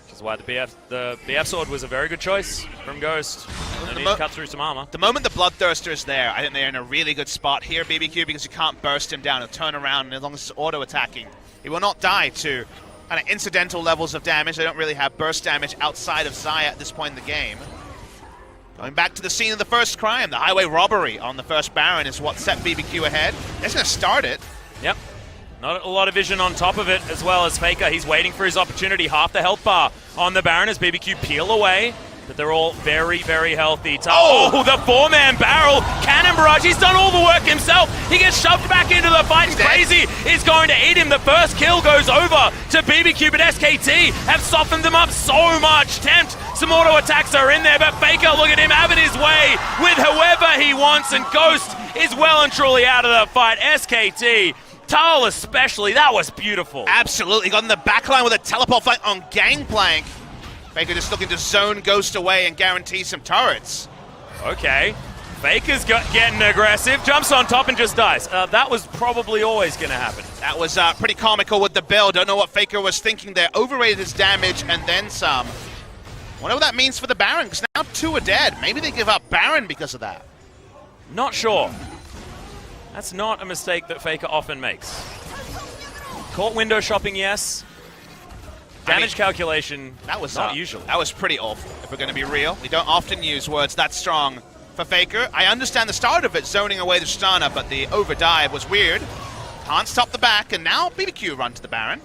Which is why the BF sword was a very good choice from Ghost. No need to cut through some armor. The moment the Bloodthirster is there, I think they're in a really good spot here, BBQ, because you can't burst him down. He'll turn around, and as long as it's auto-attacking, he will not die to kind of incidental levels of damage. They don't really have burst damage outside of Xayah at this point in the game. Going back to the scene of the first crime, the highway robbery on the first Baron is what set BBQ ahead. They're going to start it. Yep. Not a lot of vision on top of it, as well as Faker. He's waiting for his opportunity. Half the health bar on the Baron as BBQ peel away. But they're all very, very healthy. Oh, the four-man barrel. Cannon barrage. He's done all the work himself. He gets shoved back into the fight. Crazy is going to eat him. The first kill goes over to BBQ, but SKT have softened them up so much. Tempt, some auto attacks are in there, but Faker, look at him having his way with whoever he wants, and Ghost is well and truly out of the fight. SKT, Tal especially, that was beautiful. Absolutely. Got in the backline with a teleport flank on Gangplank. Faker just looking to zone Ghost away and guarantee some turrets. Okay. Faker's getting aggressive, jumps on top and just dies. That was probably always going to happen. That was pretty comical with the build. Don't know what Faker was thinking there. Overrated his damage and then some. Wonder what that means for the Baron, because now 2 are dead. Maybe they give up Baron because of that. Not sure. That's not a mistake that Faker often makes. Caught window shopping, yes. Damage calculation, that was not usually. That was pretty awful, if we're going to be real. We don't often use words that strong for Faker. I understand the start of it, zoning away the Tristana, but the overdive was weird. Can't stop the back, and now BBQ run to the Baron.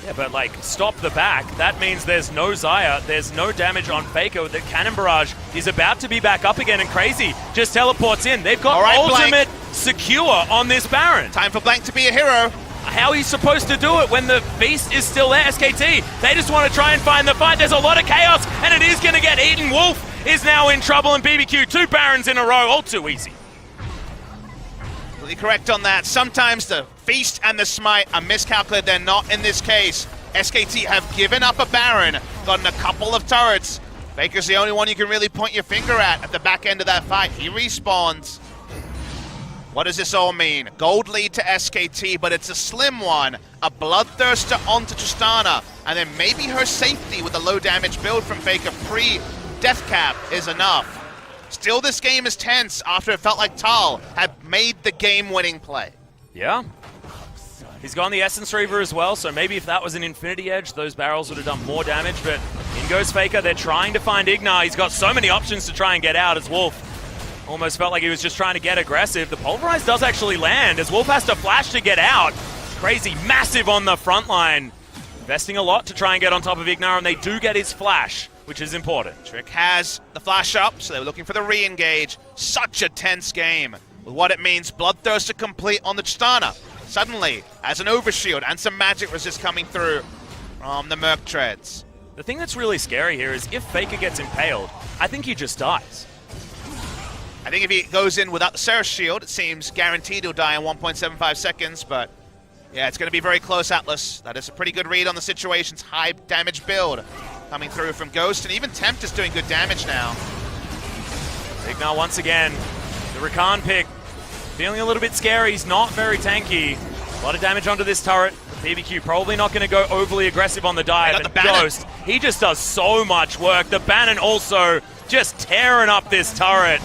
Yeah, but like, stop the back. That means there's no Xayah, there's no damage on Faker. The Cannon Barrage is about to be back up again, and Crazy just teleports in. They've got ultimate secure on this Baron. Time for Blank to be a hero. How he's supposed to do it when the beast is still there, SKT. They just want to try and find the fight. There's a lot of chaos, and it is going to get eaten. Wolf is now in trouble, and BBQ, 2 Barons in a row, all too easy. Completely correct on that. Sometimes the feast and the smite are miscalculated. They're not in this case. SKT have given up a Baron, gotten a couple of turrets. Faker's the only one you can really point your finger at the back end of that fight. He respawns. What does this all mean? Gold lead to SKT, but it's a slim one. A Bloodthirster onto Tristana, and then maybe her safety with a low damage build from Faker pre-death cap is enough. Still, this game is tense after it felt like Tal had made the game-winning play. Yeah. He's gone the Essence Reaver as well, so maybe if that was an Infinity Edge, those barrels would have done more damage, but in goes Faker. They're trying to find Ignar. He's got so many options to try and get out as Wolf. Almost felt like he was just trying to get aggressive. The Pulverize does actually land as Wolf has to flash to get out. Crazy, massive on the front line. Investing a lot to try and get on top of Ignar, and they do get his flash, which is important. Trick has the flash up, so they were looking for the re-engage. Such a tense game. With what it means, Bloodthirster complete on the Tristana. Suddenly, as an overshield and some magic resist coming through from the Merc Treads. The thing that's really scary here is if Faker gets impaled, I think he just dies. I think if he goes in without the Seraph Shield, it seems guaranteed he'll die in 1.75 seconds, but yeah, it's going to be very close, Atlas. That is a pretty good read on the situation's high damage build coming through from Ghost, and even Tempt is doing good damage now. Ignar once again, the Rakan pick, feeling a little bit scary. He's not very tanky. A lot of damage onto this turret. BBQ probably not going to go overly aggressive on the dive, and Ghost, he just does so much work. The Bannon also just tearing up this turret.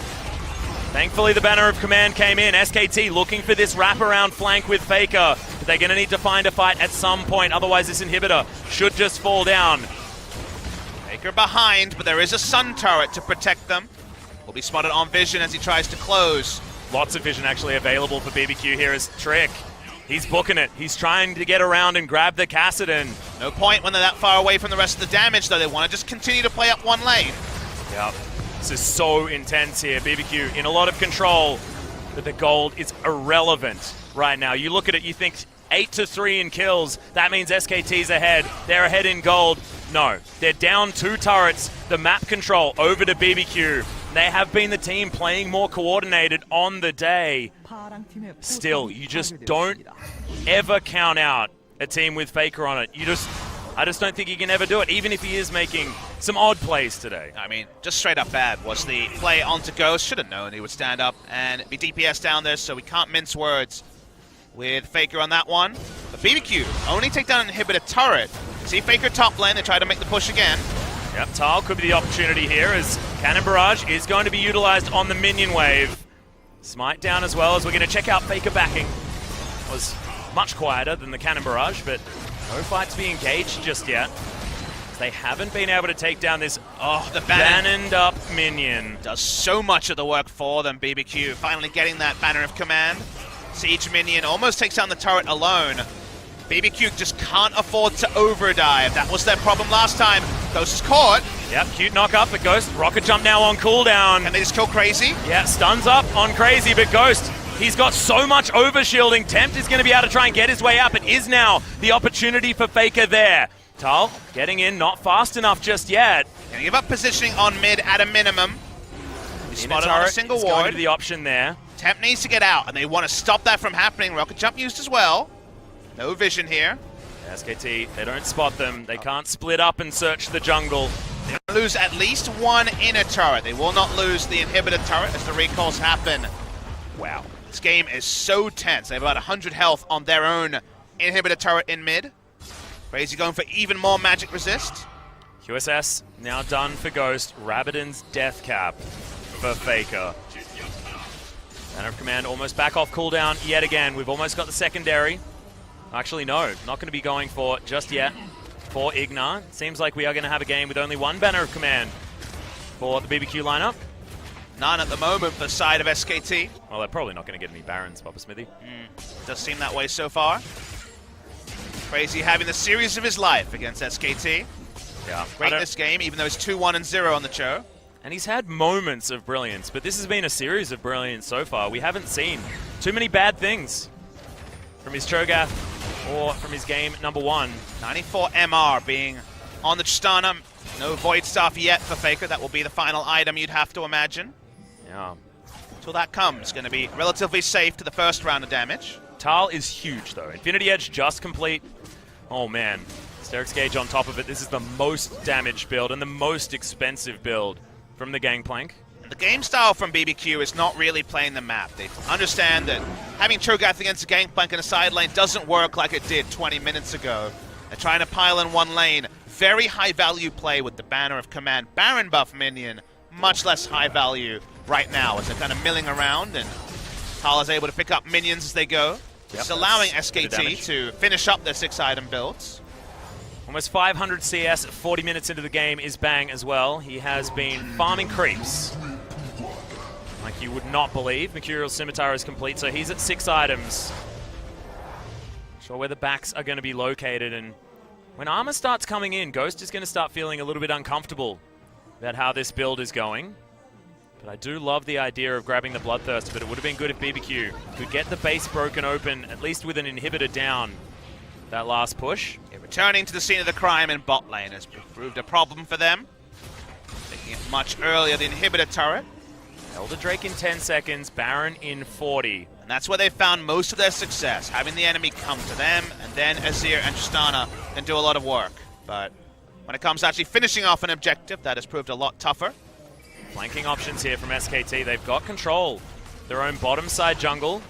Thankfully, the Banner of Command came in. SKT looking for this wraparound flank with Faker. But they're going to need to find a fight at some point. Otherwise, this inhibitor should just fall down. Faker behind, but there is a Sun turret to protect them. Will be spotted on vision as he tries to close. Lots of vision actually available for BBQ here as Trick. He's booking it. He's trying to get around and grab the Kassadin. No point when they're that far away from the rest of the damage, though. They want to just continue to play up one lane. Yep. This is so intense here. BBQ in a lot of control, but the gold is irrelevant right now. You look at it, you think 8-3 in kills. That means SKT's ahead. They're ahead in gold. No, they're down 2 turrets. The map control over to BBQ. They have been the team playing more coordinated on the day. Still, you just don't ever count out a team with Faker on it. I just don't think he can ever do it, even if he is making some odd plays today. I mean, just straight up bad was the play onto Ghost. Should have known he would stand up and be DPS down there, so we can't mince words with Faker on that one. But BBQ only take down an inhibitor turret. See Faker top lane, they try to make the push again. Yep, Tal could be the opportunity here as Cannon Barrage is going to be utilized on the minion wave. Smite down as well as we're going to check out Faker backing. Was much quieter than the Cannon Barrage, but no fights being engaged just yet. They haven't been able to take down this the bannoned up minion. Does so much of the work for them, BBQ. Finally getting that banner of command. Siege minion almost takes down the turret alone. BBQ just can't afford to overdive. That was their problem last time. Ghost is caught. Yep, cute knock up, but Ghost, rocket jump now on cooldown. Can they just kill Crazy? Yeah, stuns up on Crazy, but Ghost, he's got so much overshielding. Tempt is going to be able to try and get his way up. It is now the opportunity for Faker there. Tal getting in, not fast enough just yet. Gonna give up positioning on mid at a minimum. He's spotted on a single ward. Going to the option there. Tempt needs to get out, and they want to stop that from happening. Rocket jump used as well. No vision here. SKT, they don't spot them. They can't split up and search the jungle. They'll lose at least one inner turret. They will not lose the inhibitor turret as the recalls happen. Wow. This game is so tense. They have about 100 health on their own inhibitor turret in mid. Crazy going for even more magic resist. QSS now done for Ghost. Rabadon's death cap for Faker. Banner of Command almost back off cooldown yet again. We've almost got the secondary. Actually, no, not going to be going for just yet for Ignar. Seems like we are going to have a game with only one Banner of Command for the BBQ lineup. None at the moment for the side of SKT. Well, they're probably not going to get any Barons, Papa Smithy. Does seem that way so far. Crazy having the series of his life against SKT. Yeah, Great this game, even though it's 2-1-0 on the show. And he's had moments of brilliance, but this has been a series of brilliance so far. We haven't seen too many bad things from his Cho'Gath or from his game number 1. 94 MR being on the Tristana. No Void Staff yet for Faker. That will be the final item you'd have to imagine. Yeah. Until that comes, going to be relatively safe to the first round of damage. Tal is huge though. Infinity Edge just complete. Oh man. Steric's Gauge on top of it. This is the most damaged build and the most expensive build from the Gangplank. The game style from BBQ is not really playing the map. They understand that having Cho'Gath against a Gangplank in a side lane doesn't work like it did 20 minutes ago. They're trying to pile in one lane. Very high value play with the Banner of Command. Baron buff minion, much less high value right now as they're kind of milling around and Tal is able to pick up minions as they go. Just allowing SKT to finish up their 6-item builds. Almost 500 CS, 40 minutes into the game is Bang as well. He has been farming creeps like you would not believe. Mercurial Scimitar is complete, so he's at 6 items. Not sure where the backs are going to be located, and when armor starts coming in, Ghost is going to start feeling a little bit uncomfortable about how this build is going. But I do love the idea of grabbing the Bloodthirst, but it would have been good if BBQ could get the base broken open, at least with an inhibitor down that last push. Yeah, returning to the scene of the crime in bot lane has proved a problem for them. Taking it much earlier, the inhibitor turret. Elder Drake in 10 seconds, Baron in 40. And that's where they found most of their success, having the enemy come to them, and then Azir and Tristana can do a lot of work. But when it comes to actually finishing off an objective, that has proved a lot tougher. Flanking options here from SKT. They've got control. Their own bottom side jungle.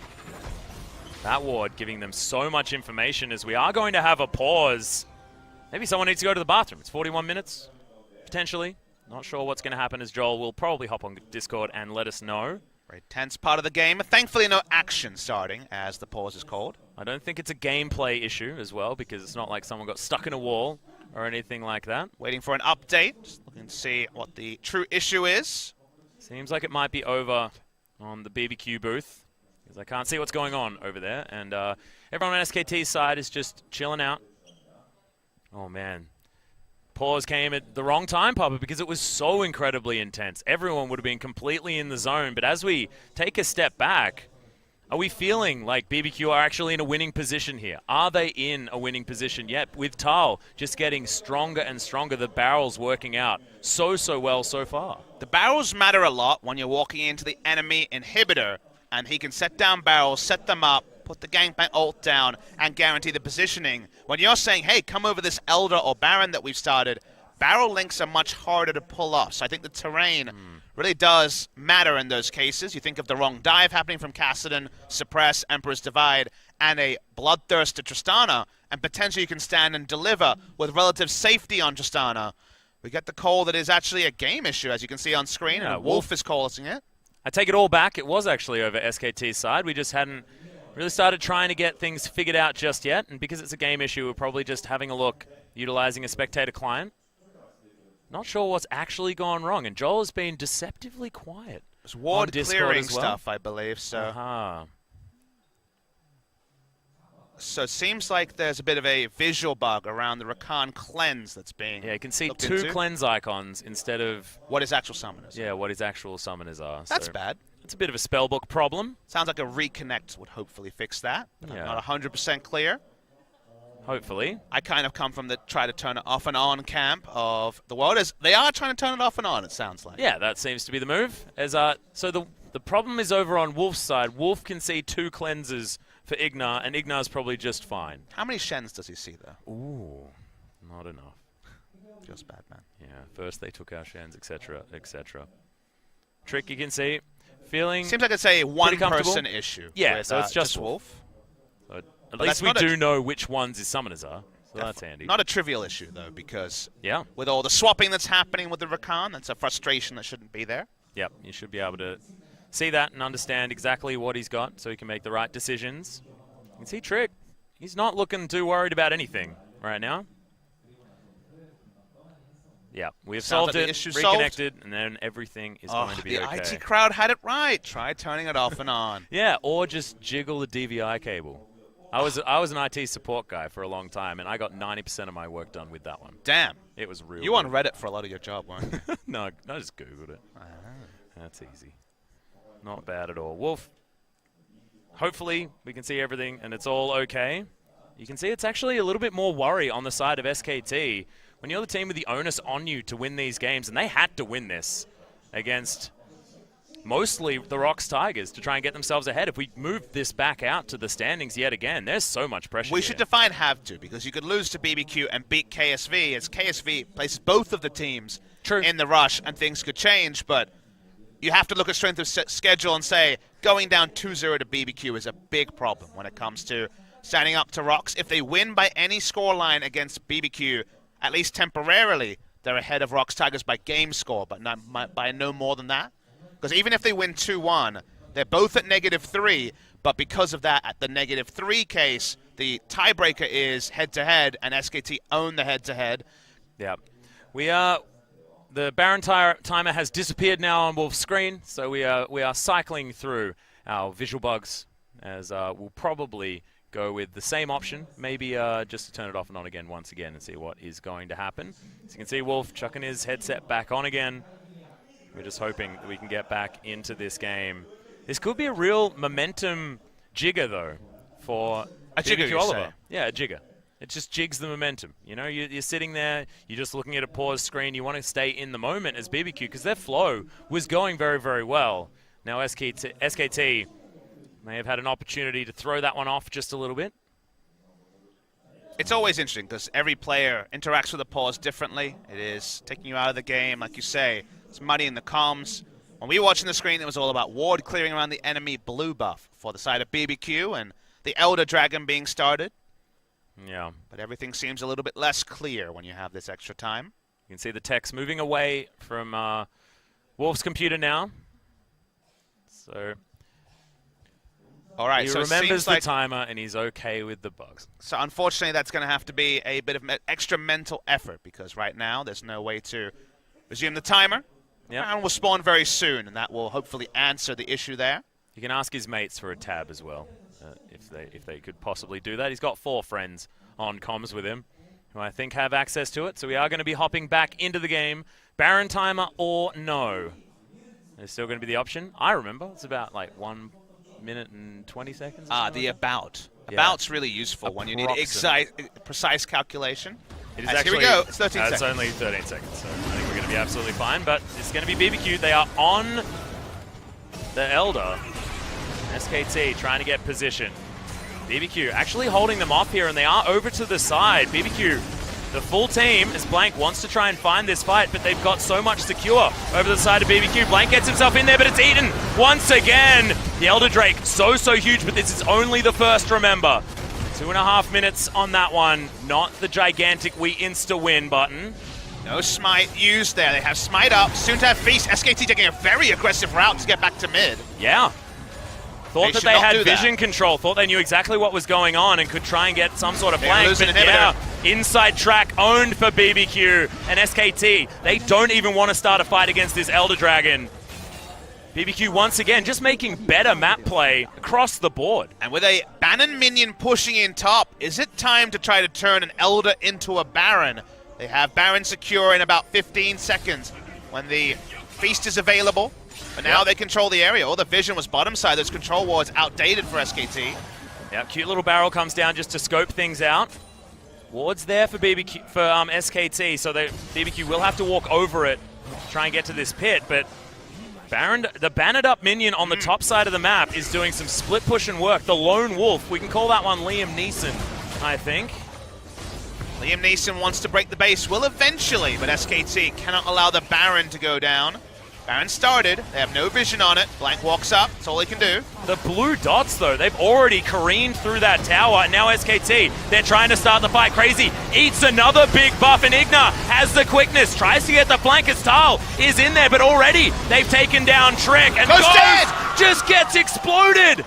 That ward giving them so much information as we are going to have a pause. Maybe someone needs to go to the bathroom. It's 41 minutes, potentially. Not sure what's going to happen as Joel will probably hop on Discord and let us know. Very tense part of the game. Thankfully, no action starting as the pause is called. I don't think it's a gameplay issue as well, because it's not like someone got stuck in a wall or anything like that. Waiting for an update. Just looking to see what the true issue is. Seems like it might be over on the BBQ booth, because I can't see what's going on over there. And everyone on SKT's side is just chilling out. Oh, man. Pause came at the wrong time, Papa, because it was so incredibly intense. Everyone would have been completely in the zone. But as we take a step back, are we feeling like BBQ are actually in a winning position here? Are they in a winning position yet? With Tal just getting stronger and stronger, the barrels working out so well so far. The barrels matter a lot when you're walking into the enemy inhibitor, and he can set down barrels, set them up, put the Gangplank ult down, and guarantee the positioning. When you're saying, hey, come over this Elder or Baron that we've started, barrel links are much harder to pull off. So I think the terrain really does matter in those cases. You think of the wrong dive happening from Kassadin, Suppress, Emperor's Divide, and a Bloodthirst to Tristana, and potentially you can stand and deliver with relative safety on Tristana. We get the call that is actually a game issue, as you can see on screen, and Wolf is calling it. I take it all back. It was actually over SKT's side. We just hadn't really started trying to get things figured out just yet, and because it's a game issue, we're probably just having a look, utilizing a spectator client. Not sure what's actually gone wrong, and Joel has been deceptively quiet. It's ward clearing as well. stuff, I believe, so. So it seems like there's a bit of a visual bug around the Rakan cleanse that's being you can see two cleanse icons instead of what his actual summoners. Yeah, what his actual summoners are. That's bad. It's a bit of a spellbook problem. Sounds like a reconnect would hopefully fix that. But I'm not 100% clear. Hopefully. I kind of come from the try to turn it off and on camp of the world. They are trying to turn it off and on, it sounds like. Yeah, that seems to be the move. So the problem is over on Wolf's side. Wolf can see two cleanses for Ignar, and Ignar's probably just fine. How many Shens does he see, though? Ooh, not enough. Feels bad, man. Yeah, first they took our Shens, etc., etc. Trick, you can see. Feeling seems like it's a one-person issue. Yeah, with, so it's just Wolf. So at least we do know which ones his summoners are, so that's handy. Not a trivial issue, though, because yeah, with all the swapping that's happening with the Rakan, that's a frustration that shouldn't be there. Yep, you should be able to see that and understand exactly what he's got so he can make the right decisions. You can see Trick. He's not looking too worried about anything right now. Yeah, we've solved it, reconnected, and then everything is going to be okay. The IT crowd had it right. Try turning it off and on. Yeah, or just jiggle the DVI cable. I was an IT support guy for a long time, and I got 90% of my work done with that one. Damn. It was real. You on Reddit for a lot of your job, weren't you? No, I just Googled it. That's easy. Not bad at all. Wolf, hopefully we can see everything, and it's all okay. You can see it's actually a little bit more worry on the side of SKT. When you're the team with the onus on you to win these games, and they had to win this against mostly the Rocks Tigers to try and get themselves ahead. If we move this back out to the standings yet again, there's so much pressure. We should define have to, because you could lose to BBQ and beat KSV, as KSV places both of the teams in the rush, and things could change, but you have to look at strength of schedule and say going down 2-0 to BBQ is a big problem when it comes to standing up to Rocks. If they win by any scoreline against BBQ, at least temporarily, they're ahead of Rocks Tigers by game score, but not by no more than that. Because even if they win 2-1, they're both at -3, but because of that, at the -3 case, the tiebreaker is head-to-head, and SKT own the head-to-head. Yeah. The Baron timer has disappeared now on Wolf's screen, so we are cycling through our visual bugs, as we'll probably go with the same option, maybe just to turn it off and on again once again and see what is going to happen. As you can see, Wolf chucking his headset back on again. We're just hoping that we can get back into this game. This could be a real momentum jigger, though, for a jigger, BBQ Oliver. Yeah, a jigger. It just jigs the momentum. You know, you're sitting there, you're just looking at a pause screen. You want to stay in the moment as BBQ because their flow was going very, very well. Now SKT may have had an opportunity to throw that one off just a little bit. It's always interesting because every player interacts with the pause differently. It is taking you out of the game, like you say. It's muddy in the comms. When we were watching the screen, it was all about ward clearing around the enemy blue buff for the side of BBQ and the Elder Dragon being started. Yeah. But everything seems a little bit less clear when you have this extra time. You can see the text moving away from Wolf's computer now. So all right, he so remembers the timer, and he's okay with the bugs. So unfortunately, that's going to have to be a bit of extra mental effort, because right now there's no way to resume the timer. Yep. And will spawn very soon, and that will hopefully answer the issue there. You can ask his mates for a tab as well, if they could possibly do that. He's got 4 friends on comms with him who I think have access to it, so we are going to be hopping back into the game. Baron timer or no? There's still going to be the option. I remember. It's about like 1 minute and 20 seconds. The about. Yeah. About's really useful when you need precise calculation. It is actually, here we go. It's 13 seconds. It's only 13 seconds, so I think we're going to be absolutely fine. But it's going to be BBQ. They are on the Elder. SKT trying to get position. BBQ actually holding them off here, and they are over to the side. BBQ The full team, as Blank wants to try and find this fight, but they've got so much secure over the side of BBQ. Blank gets himself in there, but it's eaten once again. The Elder Drake, so huge, but this is only the first, remember. 2.5 minutes on that one. Not the gigantic we insta-win button. No smite used there. They have smite up, soon to have feast. SKT taking a very aggressive route to get back to mid. Yeah. Thought that they had vision that. control, thought they knew exactly what was going on and could try and get some sort of flank, but yeah, inside track owned for BBQ and SKT. They don't even want to start a fight against this Elder Dragon. BBQ once again just making better map play across the board. And with a Baron minion pushing in top, is it time to try to turn an Elder into a Baron? They have Baron secure in about 15 seconds when the feast is available. But now they control the area. All the vision was bottom side. Those control wards outdated for SKT. Yeah, cute little barrel comes down just to scope things out. Wards there for BBQ for SKT, so BBQ will have to walk over it, try and get to this pit. But Baron, the bannered up minion on the top side of the map, is doing some split push and work. The lone wolf, we can call that one Liam Neeson, I think. Liam Neeson wants to break the base, will eventually, but SKT cannot allow the Baron to go down. Baron started, they have no vision on it. Blank walks up, that's all he can do. The blue dots though, they've already careened through that tower, and now SKT, they're trying to start the fight. Crazy eats another big buff, and Igna has the quickness, tries to get the flank as Tal is in there, but already they've taken down Trick, and Ghost just gets exploded!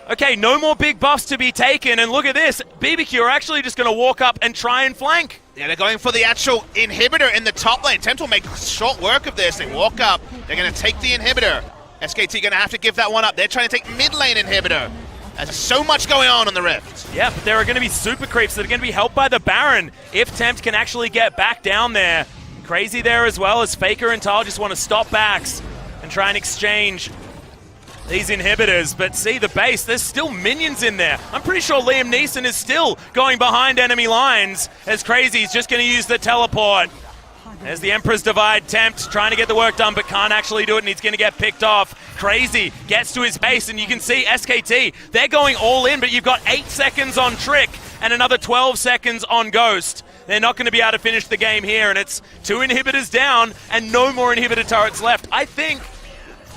Okay, no more big buffs to be taken, and look at this, BBQ are actually just going to walk up and try and flank. Yeah, they're going for the actual inhibitor in the top lane. Tempt will make short work of this. They walk up, they're going to take the inhibitor. SKT going to have to give that one up. They're trying to take mid lane inhibitor. There's so much going on the Rift. Yeah, but there are going to be super creeps that are going to be helped by the Baron if Tempt can actually get back down there. Crazy there as well, as Faker and Tal just want to stop backs and try and exchange these inhibitors, but see the base, there's still minions in there. I'm pretty sure Liam Neeson is still going behind enemy lines, as Crazy's just going to use the teleport. There's the Emperor's Divide. Tempt trying to get the work done, but can't actually do it, and he's going to get picked off. Crazy gets to his base, and you can see SKT, they're going all in, but you've got 8 seconds on Trick and another 12 seconds on Ghost. They're not going to be able to finish the game here, and it's 2 inhibitors down and no more inhibitor turrets left. I think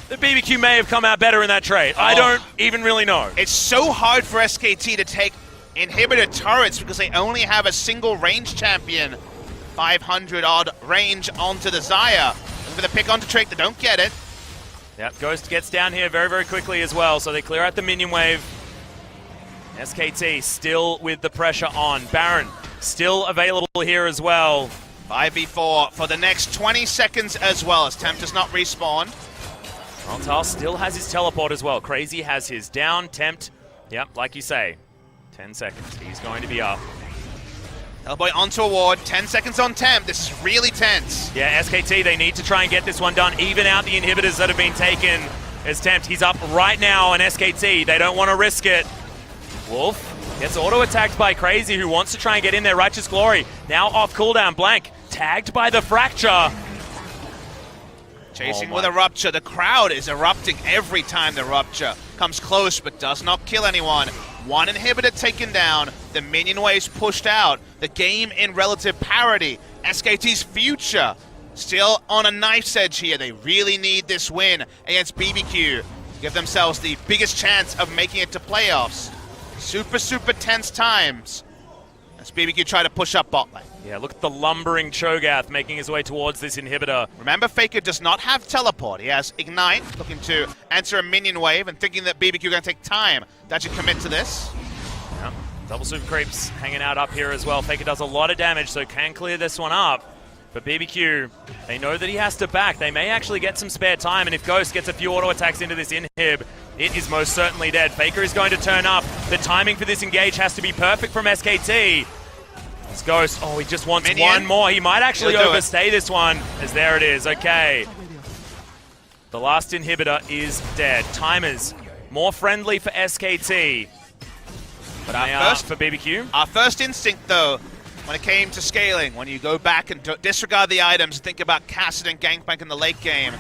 the BBQ may have come out better in that trade. I don't even really know. It's so hard for SKT to take inhibitor turrets because they only have a single range champion. 500 odd range onto the Xayah. Looking for the pick onto Trick, they don't get it. Yep, Ghost gets down here very quickly as well, so they clear out the minion wave. SKT still with the pressure on. Baron still available here as well. 5v4 for the next 20 seconds as well, as Tempt does not respawn. Tal still has his teleport as well. Crazy has his down. Tempt, yep, like you say, 10 seconds. He's going to be up. Teleport onto a ward, 10 seconds on Tempt. This is really tense. Yeah, SKT, they need to try and get this one done, even out the inhibitors that have been taken. As Tempt, he's up right now on SKT. They don't want to risk it. Wolf gets auto-attacked by Crazy, who wants to try and get in there. Righteous Glory now off cooldown. Blank tagged by the Fracture. Chasing with a Rupture. The crowd is erupting every time the Rupture comes close, but does not kill anyone. One inhibitor taken down. The minion waves pushed out. The game in relative parity. SKT's future still on a knife's edge here. They really need this win against BBQ to give themselves the biggest chance of making it to playoffs. Super tense times as BBQ try to push up bot lane. Yeah, look at the lumbering Cho'Gath making his way towards this inhibitor. Remember, Faker does not have teleport. He has Ignite, looking to answer a minion wave and thinking that BBQ are going to take time to actually commit to this. Yeah, double super creeps hanging out up here as well. Faker does a lot of damage, so can clear this one up. But BBQ, they know that he has to back. They may actually get some spare time, and if Ghost gets a few auto attacks into this inhib, it is most certainly dead. Faker is going to turn up. The timing for this engage has to be perfect from SKT. It's Ghost. Oh, he just wants minion. One more. He might actually overstay this one, as there it is. Okay. The last inhibitor is dead. Timers, more friendly for SKT. But they are for BBQ. Our first instinct, though, when it came to scaling, when you go back and disregard the items and think about Cassidy and Gangplank in the late game,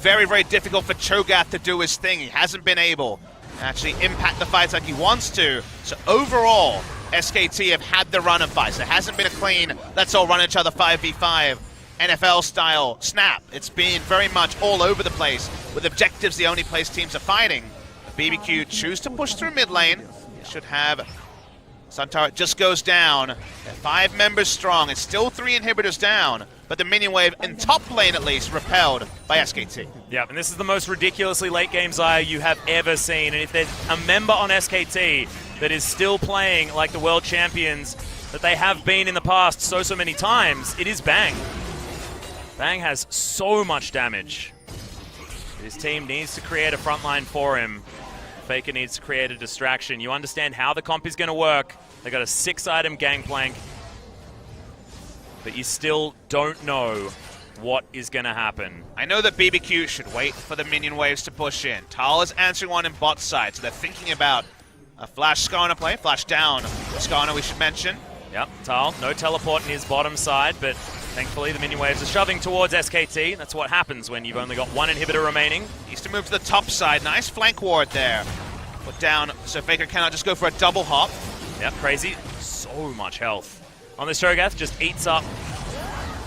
very difficult for Cho'Gath to do his thing. He hasn't been able to actually impact the fights like he wants to. So overall, SKT have had the run of fights. There hasn't been a clean, let's all run each other 5v5 NFL-style snap. It's been very much all over the place, with objectives the only place teams are fighting. BBQ choose to push through mid lane. They should have... Sun turret just goes down. They're 5 members strong. It's still 3 inhibitors down, but the minion wave in top lane at least repelled by SKT. Yeah, and this is the most ridiculously late game Xayah you have ever seen. And if there's a member on SKT that is still playing like the world champions that they have been in the past so many times, it is Bang. Bang has so much damage. His team needs to create a front line for him. Faker needs to create a distraction. You understand how the comp is going to work. They got a 6-item gangplank, but you still don't know what is going to happen. I know that BBQ should wait for the minion waves to push in. Tal is answering one in bot side, so they're thinking about a flash Skarner play. Flash down Skarner, we should mention. Yep, Tal, no teleport in his bottom side, but thankfully the minion waves are shoving towards SKT. That's what happens when you've only got 1 inhibitor remaining. Needs to move to the top side. Nice flank ward there. Put down so Faker cannot just go for a double hop. Yep, crazy. So much health on this Cho'Gath, just eats up.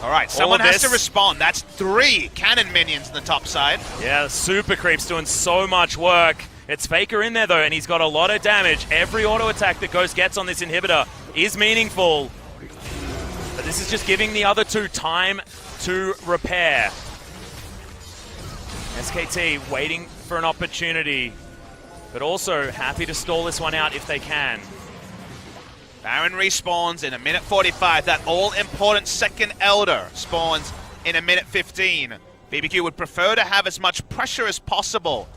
All right, someone has to respond. That's 3 cannon minions in the top side. Yeah, super creep's doing so much work. It's Faker in there though, and he's got a lot of damage. Every auto attack that Ghost gets on this inhibitor is meaningful. But this is just giving the other 2 time to repair. SKT waiting for an opportunity, but also happy to stall this one out if they can. Baron respawns in a minute 45. That all-important second Elder spawns in a minute 15. BBQ would prefer to have as much pressure as possible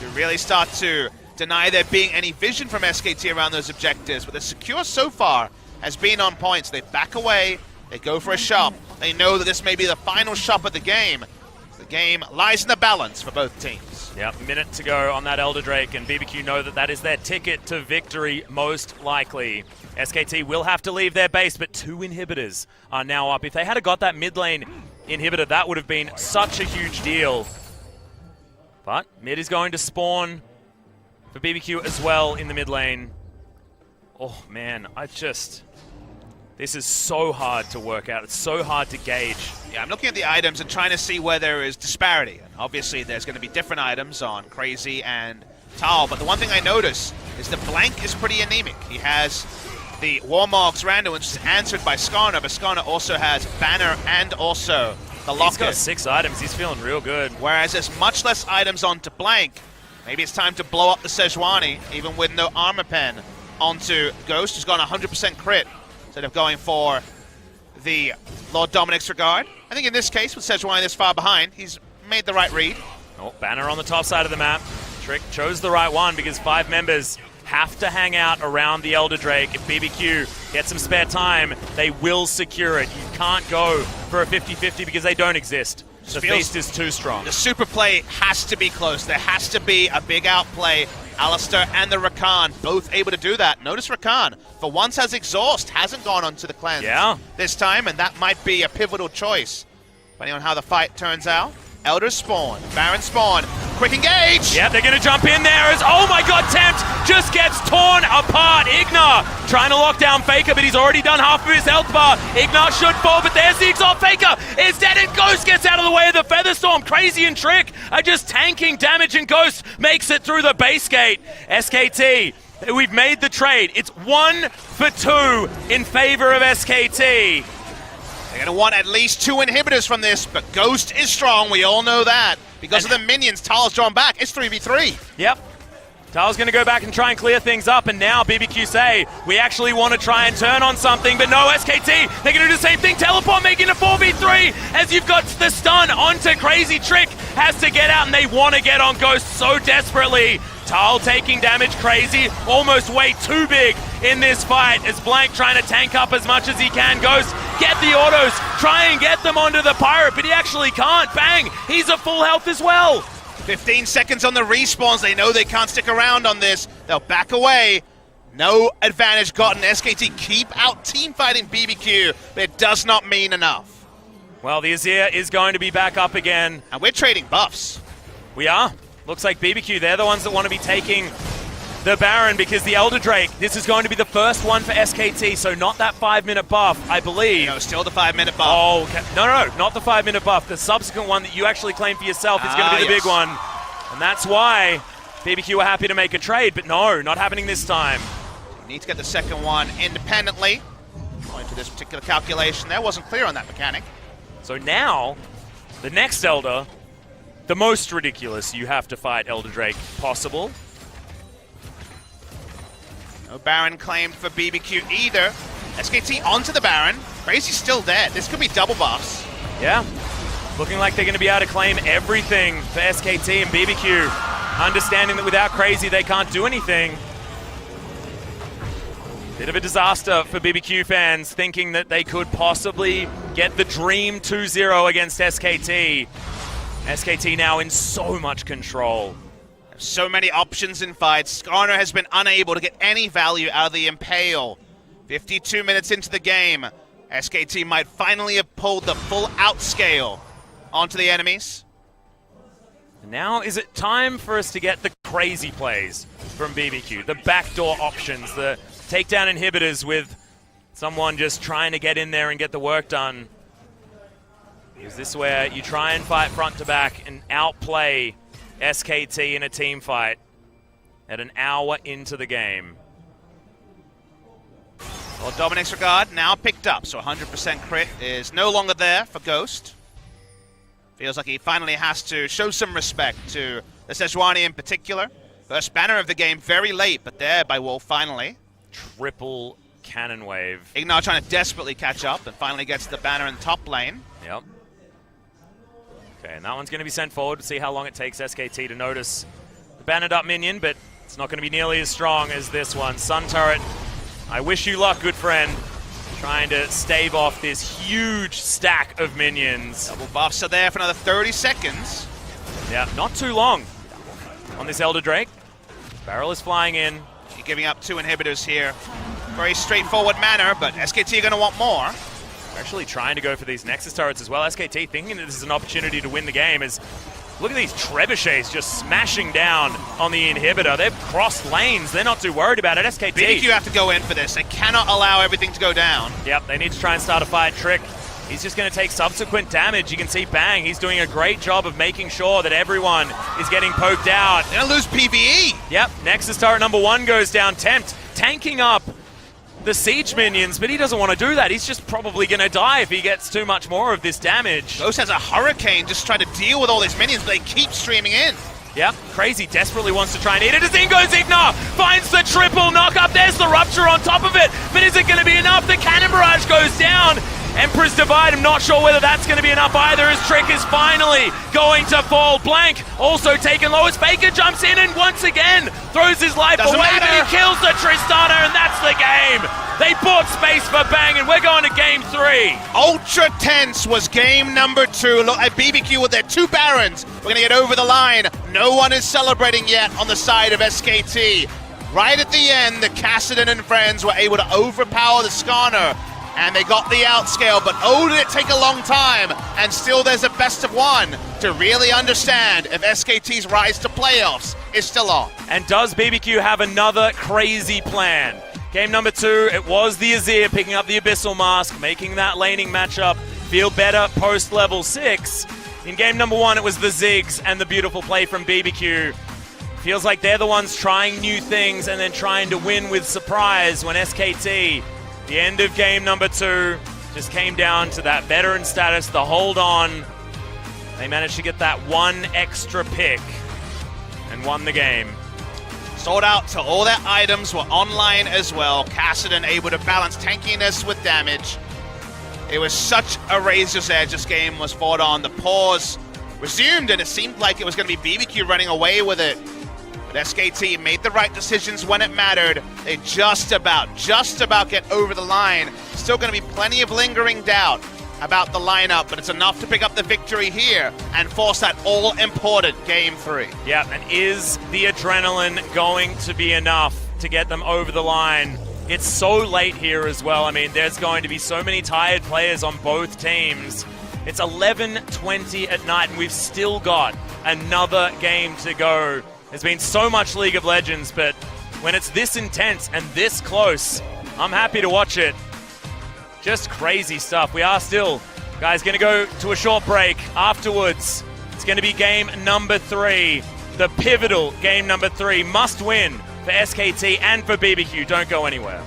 to really start to deny there being any vision from SKT around those objectives, but the secure so far has been on points. They back away, they go for a shop. They know that this may be the final shop of the game. The game lies in the balance for both teams. Yep, minute to go on that Elder Drake, and BBQ know that that is their ticket to victory, most likely. SKT will have to leave their base, but 2 inhibitors are now up. If they had got that mid lane inhibitor, that would have been such a huge deal. But mid is going to spawn for BBQ as well in the mid lane. Oh man, this is so hard to work out. It's so hard to gauge. Yeah, I'm looking at the items and trying to see where there is disparity. And obviously there's going to be different items on Crazy and Tal, but the one thing I notice is the blank is pretty anemic. He has the Warmog's random, which is answered by Skarner, but Skarner also has Banner and also the Locket. He's got 6 items. He's feeling real good. Whereas there's much less items onto blank. Maybe it's time to blow up the Sejuani, even with no armor pen, onto Ghost, who's gone 100% crit, instead of going for the Lord Dominic's regard. I think in this case, with Sejuani this far behind, he's made the right read. Oh, Banner on the top side of the map. Trick chose the right one because 5 members have to hang out around the Elder Drake. If BBQ gets some spare time, they will secure it. You can't go for a 50-50 because they don't exist. The feast is too strong. The super play has to be close. There has to be a big outplay. Alistair and the Rakan both able to do that. Notice Rakan, for once, has exhaust, hasn't gone onto the cleanse this time, and that might be a pivotal choice, depending on how the fight turns out. Elders spawn, Baron spawn, quick engage! Yeah, they're gonna jump in there as, oh my god, Tempt just gets torn apart. Ignar trying to lock down Faker, but he's already done half of his health bar. Ignar should fall, but there's the exalt. Faker is dead, and Ghost gets out of the way of the Featherstorm. Crazy and Trick are just tanking damage, and Ghost makes it through the base gate. SKT, we've made the trade. It's 1 for 2 in favor of SKT. They're going to want at least 2 inhibitors from this, but Ghost is strong, we all know that. Because of the minions, Tal's drawn back, it's 3v3. Yep. Tal's going to go back and try and clear things up, and now BBQ say, we actually want to try and turn on something, but no, SKT, they're going to do the same thing. Teleport making a 4v3, as you've got the stun onto Crazy. Trick has to get out, and they want to get on Ghost so desperately. Tal taking damage. Crazy almost way too big in this fight as Blank trying to tank up as much as he can. Ghost, get the autos, try and get them onto the Pirate, but he actually can't. Bang, he's at full health as well. 15 seconds on the respawns. They know they can't stick around on this. They'll back away. No advantage gotten. SKT keep out team fighting BBQ, but it does not mean enough. Well, the Azir is going to be back up again. And we're trading buffs. We are. Looks like BBQ, they're the ones that want to be taking the Baron because the Elder Drake, this is going to be the first one for SKT, so not that 5-minute buff, I believe. No, still the 5-minute buff. Oh, okay. No, not the 5-minute buff. The subsequent one that you actually claim for yourself is going to be the big one. And that's why BBQ were happy to make a trade, but no, not happening this time. You need to get the second one independently. Going to this particular calculation there, wasn't clear on that mechanic. So now, the next Elder, the most ridiculous you have to fight Elder Drake possible. No Baron claimed for BBQ either. SKT onto the Baron. Crazy's still dead. This could be double buffs. Yeah, looking like they're going to be able to claim everything for SKT and BBQ. Understanding that without Crazy they can't do anything. Bit of a disaster for BBQ fans, thinking that they could possibly get the dream 2-0 against SKT. SKT now in so much control. So many options in fights. Skarner has been unable to get any value out of the Impale. 52 minutes into the game, SKT might finally have pulled the full outscale onto the enemies. Now is it time for us to get the crazy plays from BBQ, the backdoor options, the takedown inhibitors with someone just trying to get in there and get the work done. Is this where you try and fight front to back and outplay SKT in a team fight at an hour into the game? Well, Dominic's regard now picked up, so 100% crit is no longer there for Ghost. Feels like he finally has to show some respect to the Sejuani in particular. First banner of the game very late, but there by Wolf finally. Triple cannon wave. Ignar trying to desperately catch up and finally gets the banner in top lane. Yep. Okay, and that one's going to be sent forward to see how long it takes SKT to notice the bannered up minion, but it's not going to be nearly as strong as this one. Sun Turret, I wish you luck, good friend. Trying to stave off this huge stack of minions. Double buffs are there for another 30 seconds. Yeah, not too long on this Elder Drake. Barrel is flying in. You're giving up 2 inhibitors here. Very straightforward manner, but SKT are going to want more. They're actually trying to go for these Nexus turrets as well. SKT thinking that this is an opportunity to win the game as look at these trebuchets just smashing down on the inhibitor. They've crossed lanes. They're not too worried about it. SKT. BBQ have to go in for this. They cannot allow everything to go down. Yep, they need to try and start a fight. Trick, he's just going to take subsequent damage. You can see Bang, he's doing a great job of making sure that everyone is getting poked out. They're going to lose PvE. Yep, Nexus turret number 1 goes down. Tempt tanking up the siege minions, but he doesn't want to do that. He's just probably going to die if he gets too much more of this damage. Ghost has a hurricane just trying to deal with all these minions, but they keep streaming in. Yep, Crazy desperately wants to try and eat it as in goes Ignar, finds the triple knock-up, there's the Rupture on top of it, but is it going to be enough? The Cannon Barrage goes down. Emperor's Divide, I'm not sure whether that's going to be enough either, as Trick is finally going to fall. Blank also taken low as Faker jumps in and once again throws his life away, but he kills the Tristana, and that's the game. They bought space for Bang, and we're going to game 3. Ultra tense was game number 2. Look at BBQ with their 2 Barons. We're going to get over the line. No one is celebrating yet on the side of SKT. Right at the end, the Kassadin and friends were able to overpower the Skarner, and they got the outscale, but oh, did it take a long time, and still there's a best of 1 to really understand if SKT's rise to playoffs is still on. And does BBQ have another crazy plan? Game number 2, it was the Azir picking up the Abyssal Mask, making that laning matchup feel better post level 6. In game number 1, it was the Ziggs and the beautiful play from BBQ. Feels like they're the ones trying new things and then trying to win with surprise when SKT, the end of game number 2, just came down to that veteran status, the hold on. They managed to get that 1 extra pick and won the game. Sold out to all their items, were online as well. Kassadin able to balance tankiness with damage. It was such a razor's edge. This game was fought on. The pause resumed, and it seemed like it was going to be BBQ running away with it. But SKT made the right decisions when it mattered. They just about get over the line. Still going to be plenty of lingering doubt about the lineup, but it's enough to pick up the victory here and force that all-important Game 3. Yeah, and is the adrenaline going to be enough to get them over the line? It's so late here as well. I mean, there's going to be so many tired players on both teams. It's 11:20 at night, and we've still got another game to go. There's been so much League of Legends, but when it's this intense and this close. I'm happy to watch it. Just crazy stuff. We are still, guys, going to go to a short break. Afterwards, it's going to be game number 3. The pivotal game number 3. Must win for SKT and for BBQ. Don't go anywhere.